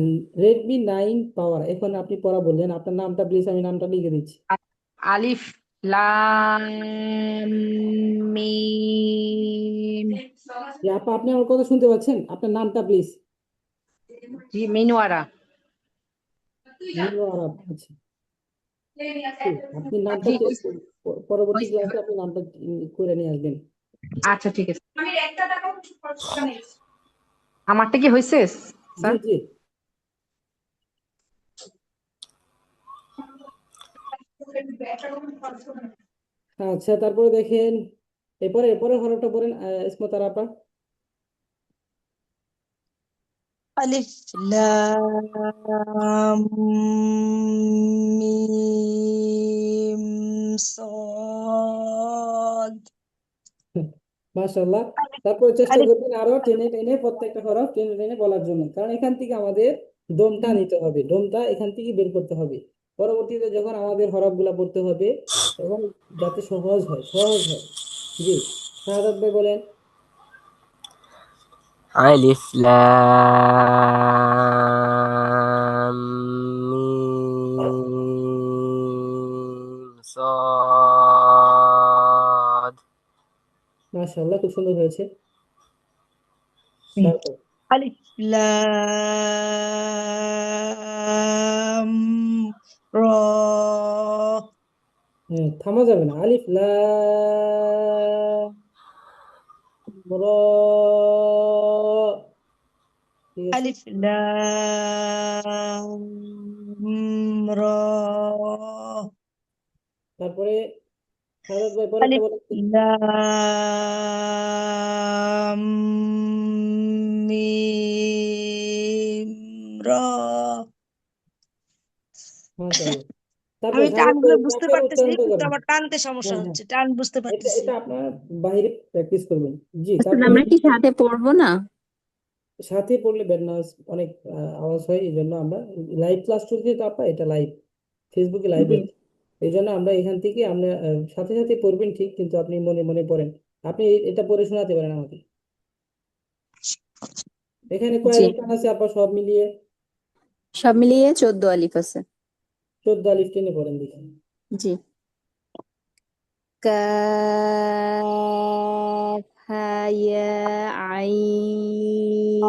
রেডমি 9 পাওয়ার, এখন আপনি পড়া বললেন, আপনার নামটা প্লিজ, আমি নামটা লিখে দিচ্ছি। আলিফ লাম মিম। যে আপা, আপনি আমার কথা শুনতে পাচ্ছেন? আপনার নামটা প্লিজ। জি, মিনুয়ারা। নিলো আরাব, আচ্ছা। ঠিক, আপনি নামটা জি হইছে, পরবর্তী হইছে। ক্লাসে আপনি নামটা করে নিয়ে আসবেন। আচ্ছা ঠিক আছে। আমারটা কি হয়েছে জি স্যার? জি। আচ্ছা, তারপরে দেখেন, এরপরে হরফটা পড়েন ইসমত আরাপা। আলিফ লাম মিম সদ। মাশাআল্লাহ। তারপরে চেষ্টা আলিফ করবেন আরো টেনে টেনে প্রত্যেকটা হরফ টেনে টেনে বলার জন্য, কারণ এখান থেকে আমাদের দমটা নিতে হবে, দমটা এখান থেকে বের করতে হবে। পরবর্তীতে যখন আমাদের হরফগুলা পড়তে হবে, তখন যাতে সহজ হয়, সহজ হয়। জি, শাহাদাত ভাই বলেন। আলিফ লাম মিম সাদ। মাশাআল্লাহ, খুব সুন্দর হয়েছে। তারপর আলিফ লাম র। হ্যাঁ, থামা যাবে না, আলিফ লাম র। ঠিক আছে। আলিফ লাম র। তারপরে শাহাদাত ভাই পরেরটা আলিফ বলেন তো। লাম মিম র। মাশাআল্লাহ। তারপর আমি শাহাদাত ভাই টানগুলো বুঝতে কাফের পারতেছি, উচ্চারণটা কিন্তু করেন। আমার টানতে সমস্যা হ্যাঁ হ্যাঁ, হচ্ছে, টান বুঝতে এটা পারতেছি। এটা আপনার বাইরে প্র্যাকটিস করবেন। জি, আসলে তারপরে আমরা কি সাথে পড়বো না? সাথে পড়লে ব্যাড নয়েজ অনেক আওয়াজ হয়, এই জন্য আমরা লাইভ ক্লাস চলছে, তো আপা এটা লাইভ, ফেসবুকে লাইভ জি। হচ্ছে। এই জন্য আমরা এখান থেকে আমরা সাথে সাথে পড়বেন ঠিক, কিন্তু আপনি মনে মনে পড়েন। আপনি এটা পড়ে শোনাতে পারেন আমাকে। এখানে জি, কয়েক টান আছে আপা, সব মিলিয়ে সব মিলিয়ে 14 আলিফ আছে। 14 আলিফ টেনে পড়েন দেখি। জি। كاف ها يا عين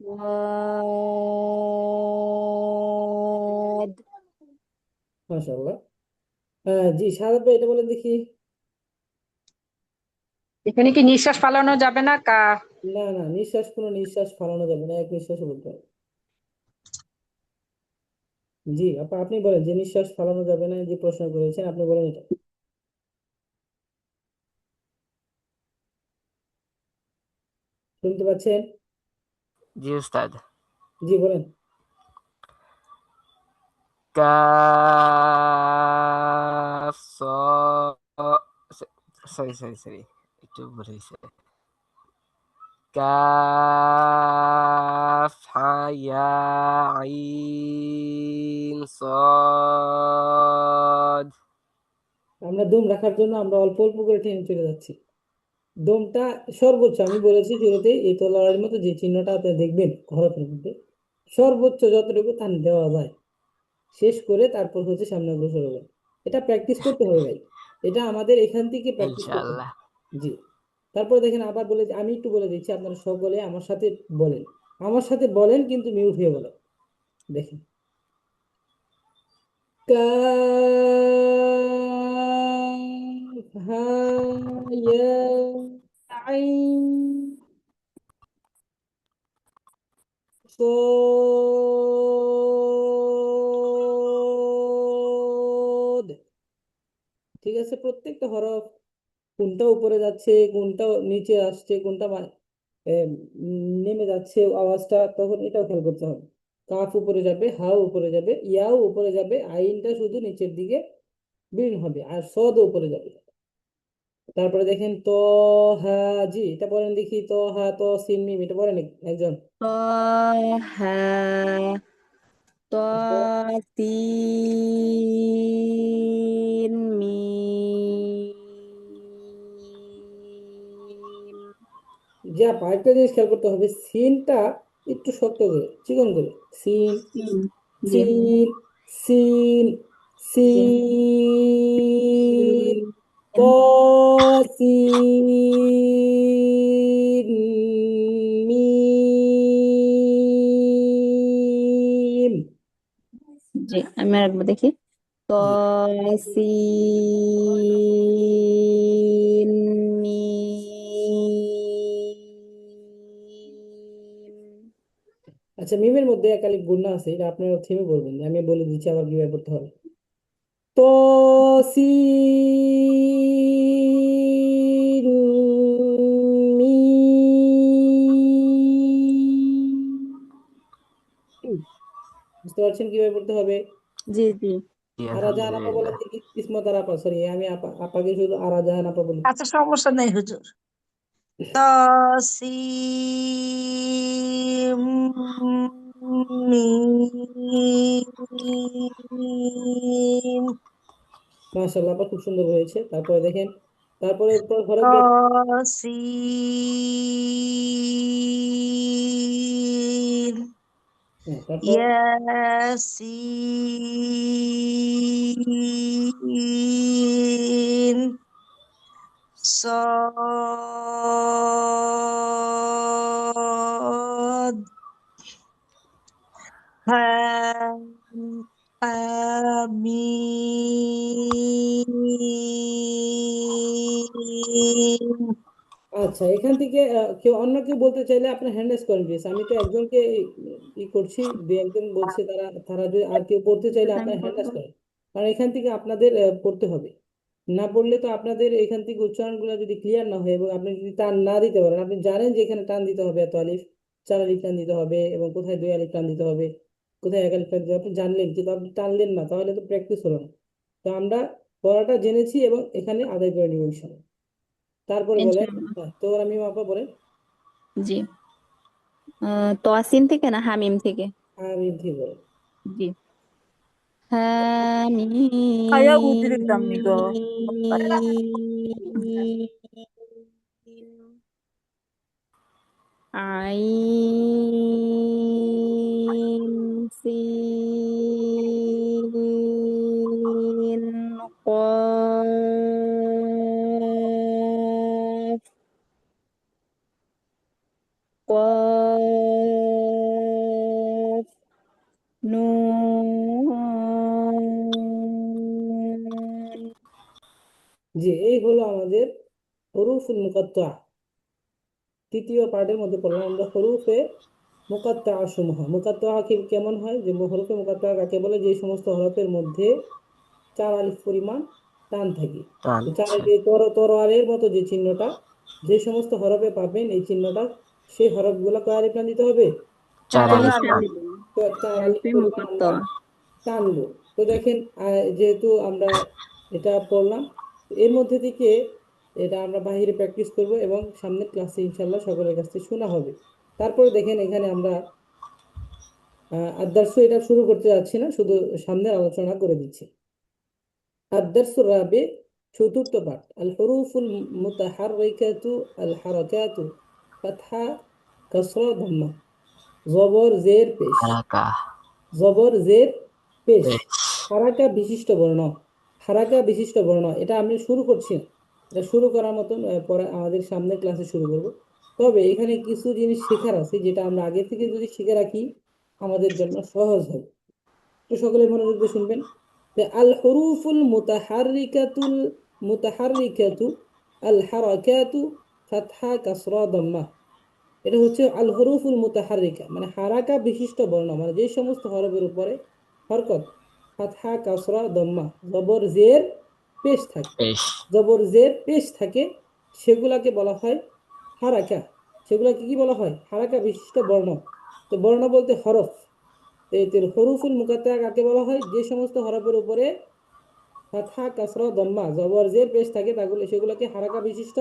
صاد। মাশাআল্লাহ। জি, শাহাদাত ভাই এটা বলেন দেখি। এখানে কি নিঃশ্বাস ফালানো যাবে না না না, কোনো নিঃশ্বাস ফালানো যাবে না, এক নিঃশ্বাসে বলতে হবে। জি আপনি বলেন যে নিঃশ্বাস ফালানো যাবে না, যে প্রশ্ন করেছেন আপনি বলেন এটা। শুনতে পাচ্ছেন? জি উস্তাদ। জি বলেন। কাফ সরি সরি সরি, একটু ভুল হয়েছে। কাফ হা ইয়া আইন সদ। আমরা দম রাখার জন্য আমরা অল্প অল্প করে টেনে চলে যাচ্ছি। দমটা সর্বোচ্চ, আমি বলেছি শুরুতে এই তলোয়ারের মতো যে চিহ্নটা আপনি দেখবেন হরফের মধ্যে, সর্বোচ্চ যতটুকু টান দেওয়া যায় শেষ করে তারপর হচ্ছে সামনে অগ্রসর হবে। এটা প্র্যাকটিস করতে হবে ভাই, এটা আমাদের এখান থেকে প্র্যাকটিস করতে হবে। ইনশাআল্লাহ। জি। তারপর দেখেন আবার বলে, আমি একটু বলে দিচ্ছি, আপনারা সকলে আমার সাথে বলেন, আমার সাথে বলেন কিন্তু মিউট হয়ে বলেন। দেখেন, কাফ হা ইয়া আইন صاد। ঠিক আছে, প্রত্যেকটা হরফ কোনটা উপরে যাচ্ছে, কোনটা নিচে আসছে, কোনটা নেমে যাচ্ছে আওয়াজটা, তখন এটাও খেয়াল করতে হবে। কাফ উপরে যাবে, হাও উপরে যাবে, ইয়াও উপরে যাবে, আইনটা শুধু নিচের দিকে বিলীন হবে, আর সদও উপরে যাবে। তারপরে দেখেন ত হা, জি এটা বলেন দেখি, ত হা ত সিন মিম, এটা বলেন একজন। ত হা ত তিন মিম। যা আরেকটা জিনিস খেয়াল করতে হবে, সিনটা একটু শক্ত করে চিকন করে, সিন জি সিন সিন জি সিন ত সিন মিম। জি আমি আরেকবার দেখি। ত জি সিন মিম। আচ্ছা, মিমের মধ্যে এক আলিফ গুণা আছে, এটা আপনারা থেমে বলবেন, আমি বলে দিচ্ছি আবার কিভাবে করতে হবে। ত সিন মিম। বুঝতে পারছেন কিভাবে করতে হবে? জি জি জি আরা জাহান আপা বলেন আলহামদুলিল্লাহ। দেখি, কিসমত আর আপা, সরি আমি আপাকে শুধু আরা জাহান আপা বলি। আচ্ছা, সমস্যা নেই হুজুর। ত সিম মিম। মাশাআল্লাহ আপা, খুব সুন্দর হয়েছে। তারপরে দেখেন, তারপরে ত হরফ গুলো, সিন হ্যাঁ তারপর ইয়াসিন صاد حميم। আচ্ছা এখান থেকে কেউ অন্য কেউ বলতে চাইলে আপনার হ্যান্ড রেজ করেন প্লিজ। আমি তো একজনকে ই করছি, দুই একজন বলছে, তারা তারা যদি আর কেউ পড়তে চাইলে আমি আপনার হ্যান্ড রেজ বলবো। করেন, কারণ এখান থেকে আপনাদের পড়তে হবে। না পড়লে তো আপনাদের এখান থেকে উচ্চারণগুলো যদি ক্লিয়ার না হয় এবং আপনি যদি টান না দিতে পারেন, আপনি জানেন যে এখানে টান দিতে হবে এত আলিফ, 4 আলিফ টান দিতে হবে, এবং কোথায় 2 আলিফ টান দিতে হবে, কোথায় 1 আলিফ টান দিতে হবে, আপনি জানলেন কিন্তু আপনি টানলেন না, তাহলে তো প্র্যাকটিস হলো না। তো আমরা পড়াটা জেনেছি এবং এখানে আদায় করে নিব ইনশাআল্লাহ। তারপরে বলেন, ইনশাআল্লাহ। হ্যাঁ তো আমি আপা বলেন। জি তোয়াসিন থেকে না হামিম থেকে? আমি ঠিক বলেন। জি হামিম Kaya budirig dami ko. আইন সিন কফ কফ নুন। জি এই হলো আমাদের হরুফ হুরুফুল মুকাত্তাআ, তৃতীয় পার্টের মধ্যে পড়লাম আমরা হরুফে মুকাত্তাআ সমূহ। মুকাত্তাআ কেমন হয়, যে হরুফে মুকাত্তাআ কাকে বলে, যে সমস্ত হরফের মধ্যে 4 আলিফ পরিমাণ টান থাকে। টান, তো আচ্ছা। তরোয়ালের মতো যে চিহ্নটা, যে সমস্ত হরফে পাবেন এই চিহ্নটা, সেই হরফগুলো কয় আলিফ টান দিতে হবে? 4 4 আলিফ আলিফ টান। দিব। 4 আলিফ হরফে পরিমাণ আমরা মুকাত্তাআ। টানবো। তো দেখেন, যেহেতু আমরা এটা পড়লাম, এর মধ্যে থেকে এটা আমরা বাহিরে প্র্যাকটিস করব এবং সামনের ক্লাসে ইনশাল্লাহ সকলের কাছ থেকে শোনা হবে। তারপরে দেখেন এখানে আমরা আদার্স এটা শুরু করতে যাচ্ছি না, শুধু সামনের আলোচনা করে দিচ্ছি। আদার্সুর রাবে, চতুর্থ পাঠ, আল হুরুফুল মুতাহাররিকাতু আল হারাকাতু, ফাতহা, কাসরা, দাম্মা, জবর জের পেশ, হারাকা, জবর জের পেশ, পেশ, হারাকা বিশিষ্ট বর্ণ, হারাকা বিশিষ্ট বর্ণ। এটা আমি শুরু করছি না, এটা শুরু করার মতন পরে আমাদের সামনের ক্লাসে শুরু করব। তবে এখানে কিছু জিনিস শেখার আছে, যেটা আমরা আগে থেকে যদি শিখে রাখি আমাদের জন্য সহজ হবে। তো সকলে মনোযোগ দিয়ে শুনবেন। আল হুরুফুল মুতাহাররিকাতু আল হারাকাতু, ফাতহা, কাসরা, দাম্মা। এটা হচ্ছে আল হরুফুল মুতাহারিকা, মানে হারাকা বিশিষ্ট বর্ণ, মানে যে সমস্ত হরফের উপরে হরকত, ফাতহা, কাসরা, দম্মা, জবর জের পেশ থাকে, পেশ, জবর জের পেশ থাকে, সেগুলাকে বলা হয় হারাকা। সেগুলাকে কি বলা হয়? হারাকা বিশিষ্ট বর্ণ। তো বর্ণ বলতে হরফ। হরুফুল মুকাত্তাআ কাকে বলা হয়? যে সমস্ত হরফের উপরে ফাতহা, কাসরা, দম্মা, জবর জের পেশ থাকে, সেগুলোকে হারাকা বিশিষ্ট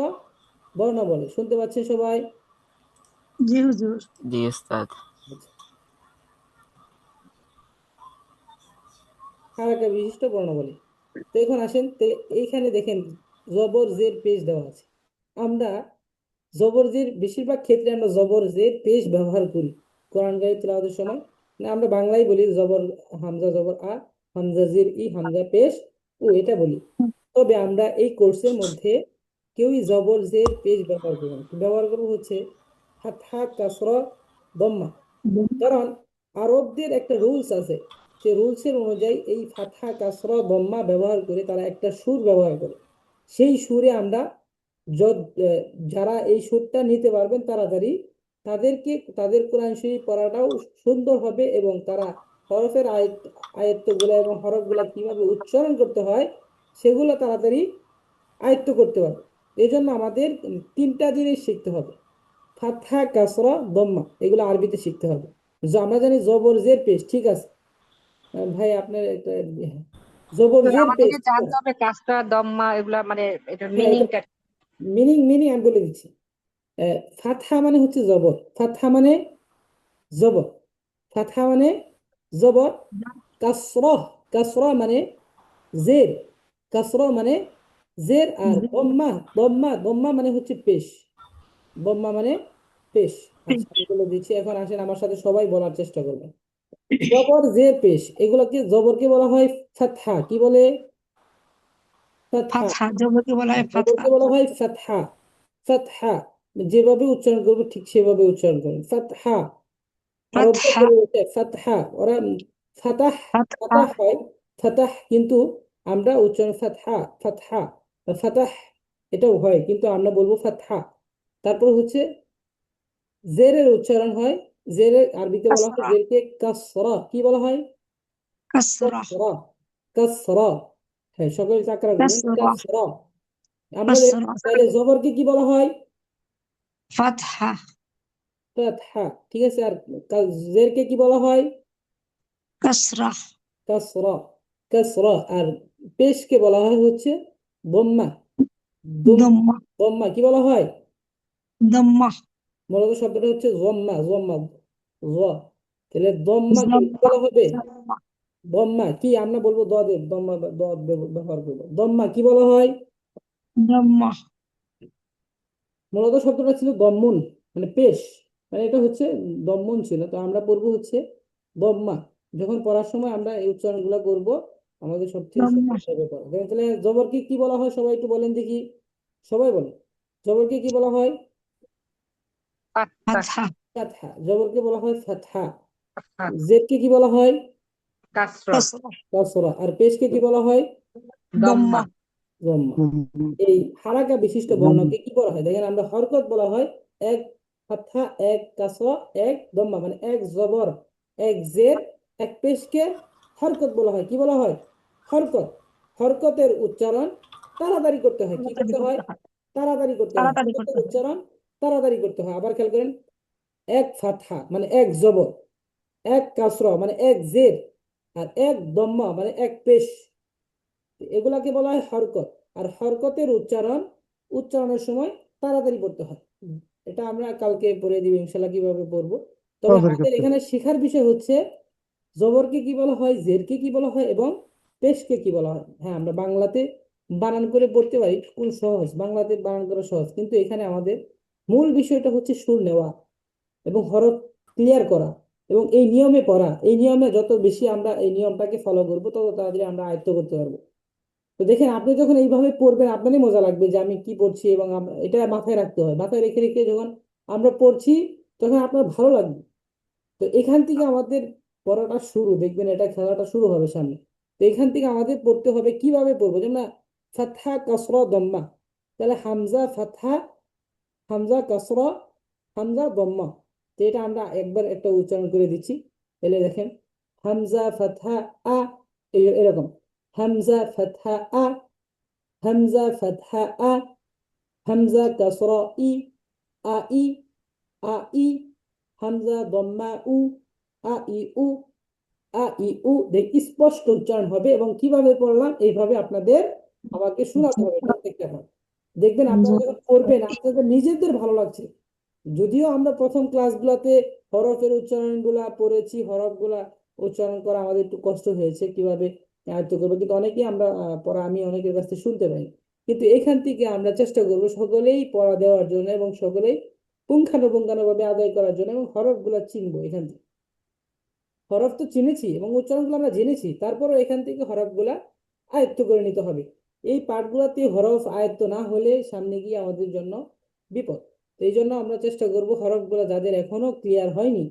বর্ণ বলে। শুনতে পাচ্ছেন সবাই? জি হুজুর। জি উস্তাদ। হারাকা বিশিষ্ট বর্ণ বলে। তো এখন আসেন, এইখানে দেখেন জবর জের পেশ দেওয়া আছে। আমরা জবর জের বেশিরভাগ ক্ষেত্রে আমরা জবর জের পেশ ব্যবহার করি কোরআন কারীম তেলাওয়াতের সময়। না, আমরা বাংলায় বলি জবর, হামজা জবর আ, হামজা জের ই, হামজা পেশ ও, এটা বলি। তবে আমরা এই কোর্সের মধ্যে কেউই জবর জের পেশ ব্যবহার করবো না, ব্যবহার করবো হচ্ছে ফাতহা, কাসরা, দম্মা। কারণ আরবদের একটা রুলস আছে, সেই রুলসের অনুযায়ী এই ফাতহা, কাসরা, দম্মা ব্যবহার করে তারা একটা সুর ব্যবহার করে। সেই সুরে আমরা যারা এই সুরটা নিতে পারবেন তাড়াতাড়ি, তাদের কোরআন শরীফ পড়াটাও সুন্দর হবে, এবং তারা হরফের আয়ত্তগুলা এবং হরফগুলা কিভাবে উচ্চারণ করতে হয় সেগুলো তাড়াতাড়ি আয়ত্ত করতে পারবে। এই জন্য আমাদের 3টা জিনিস শিখতে হবে, ফাতহা, কাসরা, দম্মা, এগুলো আরবিতে শিখতে হবে। আমরা জানি জবর জের পেশ, ঠিক আছে। ভাই আপনার একটা জবর তো জের পেশ, আমাদেরকে জানতে হবে কাজটা দম্মা এগুলা মানে এটার হ্যাঁ, এটা মিনিংটা। মিনিং আমি বলে দিচ্ছি। ফাতহা মানে হচ্ছে জবর, ফাতহা মানে জবর, ফাতহা মানে জবর। কাসরা, কাসরা মানে জের, কাসরা মানে জের। আর দম্মা, দম্মা মানে হচ্ছে পেশ, দম্মা মানে পেশ। আচ্ছা, আমি বলে দিচ্ছি, এখন আসেন আমার সাথে সবাই বলার চেষ্টা করবেন। জবর জের পেশ, এগুলোকে জবরকে বলা হয় ফাতহা। কি বলে? ফাতহা। ফাতহা, জবরকে বলা হয় ফাতহা। জবরকে বলা হয় ফাতহা, ফাতহা। যেভাবে উচ্চারণ করবো ঠিক সেভাবে উচ্চারণ করবেন, ফাতহা। আরবরা ফাতহা, বলে ওঠে ফাতহা, ওরা ফাতাহ, ফাতহা, ফাতাহ হয়, ফাতাহ, কিন্তু আমরা উচ্চারণ ফাতহা, ফাতহা বা ফাতাহ, এটাও হয়, কিন্তু আমরা বলবো ফাতহা। তারপর হচ্ছে জেরের উচ্চারণ হয়, জেরের আরবিতে বলা হয় কাসরা, জেরকে কাসরা। কি বলা হয়? কাসরা, কাসরা, কাসরা। হ্যাঁ, সকলে চাকরা করবেন, কাসরা, কাসরা। আমরা কাসরা, তাহলে জবরকে কি বলা হয়? ফাতহা, ফাতহা, ঠিক আছে। আর জেরকে কি বলা হয়? কাসরা, কাসরা, কাসরা। আর পেশকে বলা হয় হচ্ছে দম্মা, দম, দম্মা, দম্মা। কি বলা হয়? দম্মা, মূলত শব্দটা হচ্ছে জম্মা, জম্মা, জ। তাহলে দম্মা কি জম্মা, বলা হবে? জম্মা, দম্মা কি আমরা বলবো? দদের, দম্মা, দদ ব্যবহার করবো। দম্মা কি বলা হয়? দম্মা, মূলত শব্দটা ছিল দম্মুন, মানে পেশ, মানে এটা হচ্ছে দম্মুন ছিল, তো আমরা পড়বো হচ্ছে দম্মা। যখন পড়ার সময় আমরা এই উচ্চারণগুলো করবো, আমাদের সবথেকে দম্মা, সহজ হবে পড়া। তাহলে জবরকে কি বলা হয় সবাই একটু বলেন দেখি, সবাই বলেন, জবরকে কি বলা হয়? ফাতহা, ফাতহা। জবরকে বলা হয় ফাতহা। ফাতহা, জেরকে কি বলা হয়? কাসরা, কাসরা, কাসরা। আর পেশকে কি বলা হয়? দম্মা, দম্মা, জম্মা। এই হারাকা বিশিষ্ট বর্ণকে কি বলা হয়? দেখেন আমরা হরকত বলা হয় এক ফাতহা, এক কাসরা, এক দম্মা, মানে এক জবর, এক জের, এক পেশকে হরকত বলা হয়। কি বলা হয়? হরকত। হরকতের উচ্চারণ তাড়াতাড়ি করতে হয়। কি তাড়াতাড়ি করতে হয়? করতে হয়, তাড়াতাড়ি করতে হয়। তাড়াতাড়ি হরকতের করতে হয়। উচ্চারণ তাড়াতাড়ি করতে হয়। আবার খেয়াল করেন, এক ফাতহা মানে এক জবর, এক কাসরা মানে এক জের, আর এক দম্মা মানে এক পেশ, এগুলাকে বলা হয় হরকত। আর হরকতের উচ্চারণের সময় তাড়াতাড়ি পড়তে হয়। এটা আমরা কালকে পড়ে দিব ইনশাল্লাহ কিভাবে পড়বো। তবে আমাদের এখানে শেখার বিষয় হচ্ছে জবরকে কি বলা হয়, জেরকে কি বলা হয়, এবং পেশকে কি বলা হয়। হ্যাঁ, আমরা বাংলাতে বানান করে পড়তে পারি, কোন সহজ, বাংলাতে বানান করা সহজ, কিন্তু এখানে আমাদের মূল বিষয়টা হচ্ছে সুর নেওয়া এবং হরফ ক্লিয়ার করা এবং এই নিয়মে পড়া। এই নিয়মে যত বেশি আমরা এই নিয়মটাকে ফলো করবো, তত তাড়াতাড়ি আমরা আয়ত্ত করতে পারবো। তো দেখেন, আপনি যখন এইভাবে পড়বেন আপনারই মজা লাগবে যে আমি কি পড়ছি, এবং এটা মাথায় রাখতে হয়। মাথায় রেখে রেখে যখন আমরা পড়ছি তখন আপনার ভালো লাগবে। তো এখান থেকে আমাদের পড়াটা শুরু, দেখবেন এটা খেলাটা শুরু হবে সামনে। তো এখান থেকে আমাদের পড়তে হবে, কিভাবে পড়বো, যেমন ফাতহা কাসরা দম্মা, তাহলে হামজা ফাতহা, হামজা কাসরা, হামজা দম্মা। তো এটা আমরা একবার একটা উচ্চারণ করে দিচ্ছি। তাহলে দেখেন, হামজা ফাতহা আ, এরকম, হামজা ফাতহা আ, হামজা ফাতহা আ, হামজা কাসরা ই, আ ই, আ ই, হামজা দম্মা উ, আ ই উ, আ ই উ। স্পষ্ট উচ্চারণ হবে। এবং কিভাবে পড়লাম এইভাবে আপনাদের আমাকে শোনাতে হবে প্রত্যেকটা বার। দেখবেন আপনারা যখন পড়বেন আপনাদের নিজেদের ভালো লাগছে। যদিও আমরা প্রথম ক্লাসগুলোতে হরফের উচ্চারণগুলা পড়েছি, হরফগুলা উচ্চারণ করা আমাদের একটু কষ্ট হয়েছে, কিভাবে আয়ত্ত করবো, কিন্তু অনেকেই আমরা পড়া আমি অনেকের কাছ থেকে শুনতে পাই। কিন্তু এখান থেকে আমরা চেষ্টা করবো সকলেই পড়া দেওয়ার জন্য এবং সকলেই পুঙ্খানুপুঙ্খানুভাবে আদায় করার জন্য, এবং হরফগুলা চিনবো এখান থেকে। হরফ তো চিনেছি এবং উচ্চারণগুলো আমরা জেনেছি, তারপরও এখান থেকে হরফগুলা আয়ত্ত করে নিতে হবে। এই পাঠগুলোতে হরফ আয়ত্ত না হলে সামনে গিয়ে আমাদের জন্য বিপদ। তো এই জন্য আমরা চেষ্টা করব, হরফগুলো যাদের এখনো ক্লিয়ার হয়নি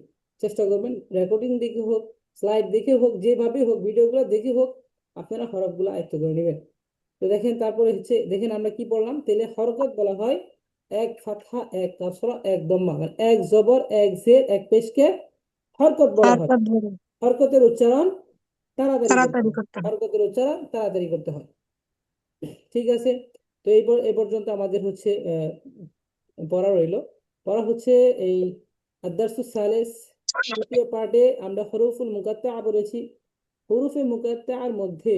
চেষ্টা করবেন রেকর্ডিং দেখে হোক, স্লাইড দেখে হোক, যেভাবে হোক, ভিডিওগুলো দেখে হোক, আপনারা হরফগুলো আয়ত্ত করে নেবেন। তো দেখেন, তারপরে হচ্ছে দেখেন আমরা কি পড়লাম। তাহলে হরকত বলা হয় এক ফাতহা, এক কাসরা, এক দম্মা, মানে এক জবর, এক জের, এক পেশকে হরকত বলা হয়। তারপর ধরে হরকতের উচ্চারণ তাড়াতাড়ি করতে তাড়াতাড়ি হয়। করতে হয়। হরকতের উচ্চারণ তাড়াতাড়ি করতে হয়। ঠিক আছে। তো এই পর্যন্ত আমাদের হচ্ছে পড়া রইলো। পড়া হচ্ছে এই আদারসুস সালেস তৃতীয় পার্টে আমরা হরুফুল মুকাত্তাআ পড়েছি। হরুফে মুকাত্তাআর মধ্যে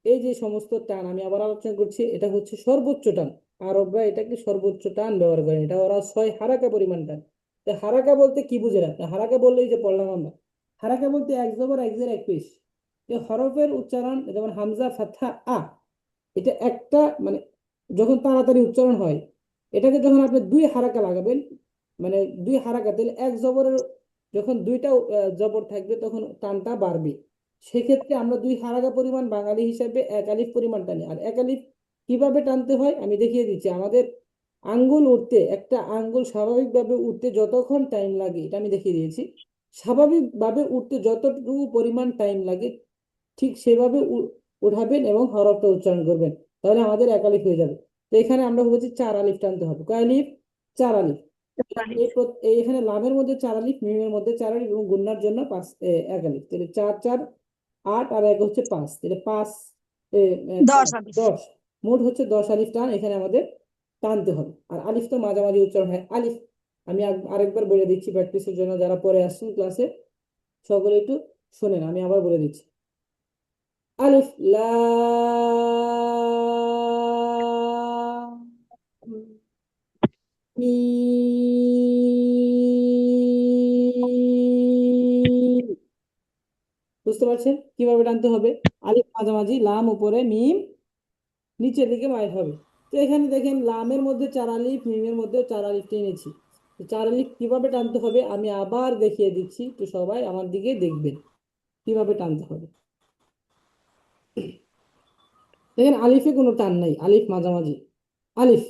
এই যে সমস্ত টান আমি আবার আলোচনা করছি, এটা হচ্ছে সর্বোচ্চ টান। আরবরা এটাকে সর্বোচ্চ টান ব্যবহার করেন, এটা ওরা 6 হারাকা পরিমাণ টান। তো হারাকা বলতে কি বুঝে না? হারাকা বললেই যে পড়লাম আমরা, হারাকা বলতে এক জবর, এক জের, এক পেশ। হরফের উচ্চারণ যেমন হামজা ফাতহা আ, এটা একটা মানে যখন তাড়াতাড়ি উচ্চারণ হয়, এটাকে যখন আপনি দুই হারাকা লাগাবেন, মানে দুই হারাকা, তাহলে এক জবরের যখন দুইটা জবর থাকবে তখন টানটা বাড়বে। সেক্ষেত্রে আমরা দুই হারাকা পরিমাণ বাঙালি হিসাবে এক আলিফ পরিমাণ টানি। আর এক আলিফ কিভাবে টানতে হয় আমি দেখিয়ে দিচ্ছি। আমাদের আঙ্গুল উঠতে, একটা আঙ্গুল স্বাভাবিকভাবে উঠতে যতক্ষণ টাইম লাগে এটা আমি দেখিয়ে দিয়েছি। স্বাভাবিকভাবে উঠতে যতটুকু পরিমাণ টাইম লাগে ঠিক সেভাবে উঠাবেন এবং হরফটা উচ্চারণ করবেন, তাহলে আমাদের এক আলিফ হয়ে যাবে। তো এখানে আমরা বলছি 4 আলিফ টানতে হবে। কয় আলিফ? 4 আলিফ। এখানে লামের মধ্যে 4 আলিফ, মিমের মধ্যে 4 আলিফ, এবং গুন্নার জন্য 1 আলিফ। তাহলে 4 4 8 আর 1 হচ্ছে 5, তাহলে 5 10 আলিফ। 10, মোট হচ্ছে 10 আলিফ টান এখানে আমাদের টানতে হবে। আর আলিফ তো মাঝামাঝি উচ্চারণ হয় আলিফ। আমি আরেকবার বলে দিচ্ছি প্র্যাকটিসের জন্য, যারা পরে আসছেন ক্লাসে সকলে একটু শোনেন, আমি আবার বলে দিচ্ছি। আলিফ লাম মিম। বুঝতে পারছেন কিভাবে টানতে হবে? আলিফ মাঝামাঝি, লাম উপরে, মিম নিচের দিকে মায়ের হবে। তো এখানে দেখেন লামের মধ্যে 4 আলিফ, মিমের মধ্যে 4 আলিফ টেনেছি। তো 4 আলিফ কিভাবে টানতে হবে আমি আবার দেখিয়ে দিচ্ছি, তো সবাই আমার দিকে দেখবেন কিভাবে টানতে হবে। দেখেন আলিফে কোনো টান নাই, আলিফ মাঝামাঝি। আলিফ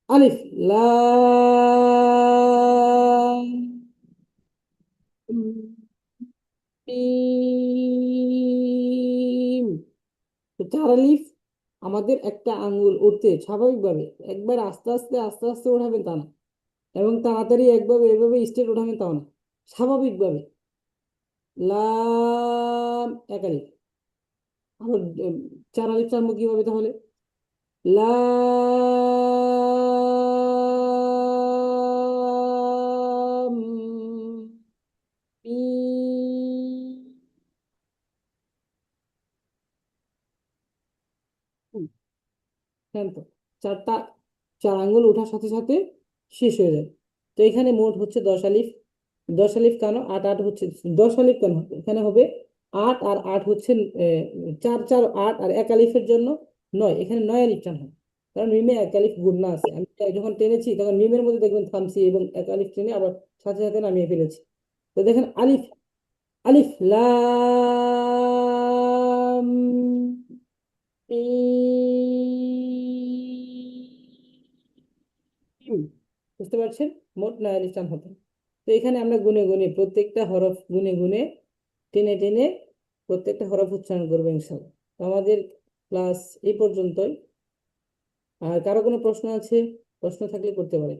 আলিফ লাম মিম। তো 4 আলিফ আমাদের একটা আঙ্গুল উঠতে স্বাভাবিকভাবে একবার আস্তে আস্তে আস্তে আস্তে ওঠাবেন তা না, এবং তাড়াতাড়ি একভাবে এভাবে স্ট্রেট ওঠাবেন তাও না, স্বাভাবিকভাবে। লাম এক আলিফ। আবার চার আলিফ টানবো কিভাবে তাহলে? লাম মিম। শান্ত। চারটা, চার আঙ্গুল ওঠার সাথে সাথে শেষ হয়ে যায়। তো এখানে মোট হচ্ছে 10 আলিফ। 10 আলিফ কেন? আট আট হচ্ছে 10 আলিফ কেন হবে? এখানে হবে 8 আর 8 হচ্ছে 4 4 8 আর 1 আলিফের জন্য 9, এখানে 9 আলিফ টান হয়। কারণ মিমে 1 আলিফ গুণনা আছে, আমি যখন টেনেছি তখন মিমের মধ্যে দেখবেন থামছি এবং 1 আলিফ টেনে আবার সাথে সাথে নামিয়ে ফেলেছি। তো দেখেন আলিফ, আলিফ লাম মিম। বুঝতে পারছেন? মোট 9 আলিফ টান হতো। তো এখানে আমরা গুনে গুনে প্রত্যেকটা হরফ গুনে গুনে টেনে টেনে প্রত্যেকটা হরফ উচ্চারণ করবো ইনশাল্লাহ। তো আমাদের ক্লাস এই পর্যন্তই। আর কারো কোনো প্রশ্ন আছে? প্রশ্ন থাকলে করতে পারে।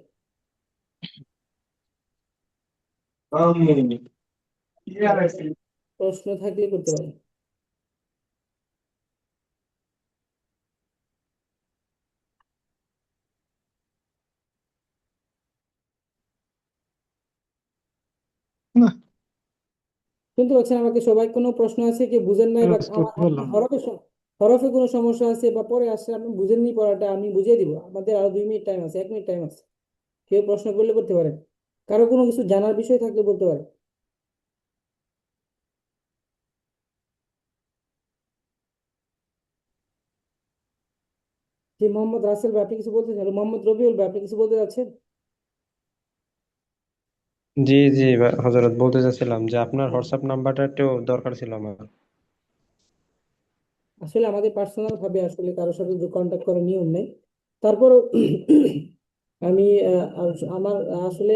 প্রশ্ন থাকলে করতে পারে। শুনতে পাচ্ছেন আমাকে সবাই? কোনো প্রশ্ন আছে? কি বুঝেন নাই বা আমার আপনার হরফে কোনো সমস্যা আছে বা পরে আসছে আপনি বুঝেননি পড়াটা, আমি বুঝিয়ে দিব। আমাদের আরো 2 মিনিট টাইম আছে, 1 মিনিট টাইম আছে। কেউ প্রশ্ন করলে করতে পারেন। কারো কোনো কিছু জানার বিষয় থাকলে বলতে পারেন। যে মোহাম্মদ রাসেল ভাই, আপনি কিছু বলতে চান? মোহাম্মদ রবিউল ভাই, আপনি কিছু বলতে চাচ্ছেন? জি জি হজরত, বলতে চাচ্ছিলাম যে আপনার হোয়াটসঅ্যাপ নাম্বারটা একটু দরকার ছিল আমার। আসলে আমাদের পার্সোনাল ভাবে আসলে কারোর সাথে কন্ট্যাক্ট করার নিয়ম নেই। তারপরও আমি আমার আসলে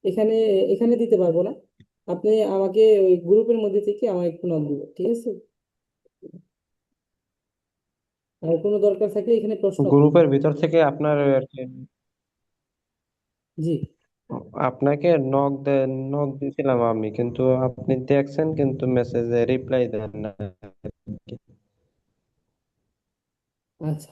এখানে এখানে দিতে পারবো না। আপনি আমাকে ওই গ্রুপের মধ্যে থেকে আমার একটু নক দিবেন, ঠিক আছে? আর কোনো দরকার থাকলে এখানে প্রশ্ন করুন। গ্রুপের ভিতর থেকে আপনার জি। আপনাকে নক দিয়েছিলাম আমি, কিন্তু আপনি দেখছেন কিন্তু মেসেজে রিপ্লাই দেন না। আচ্ছা।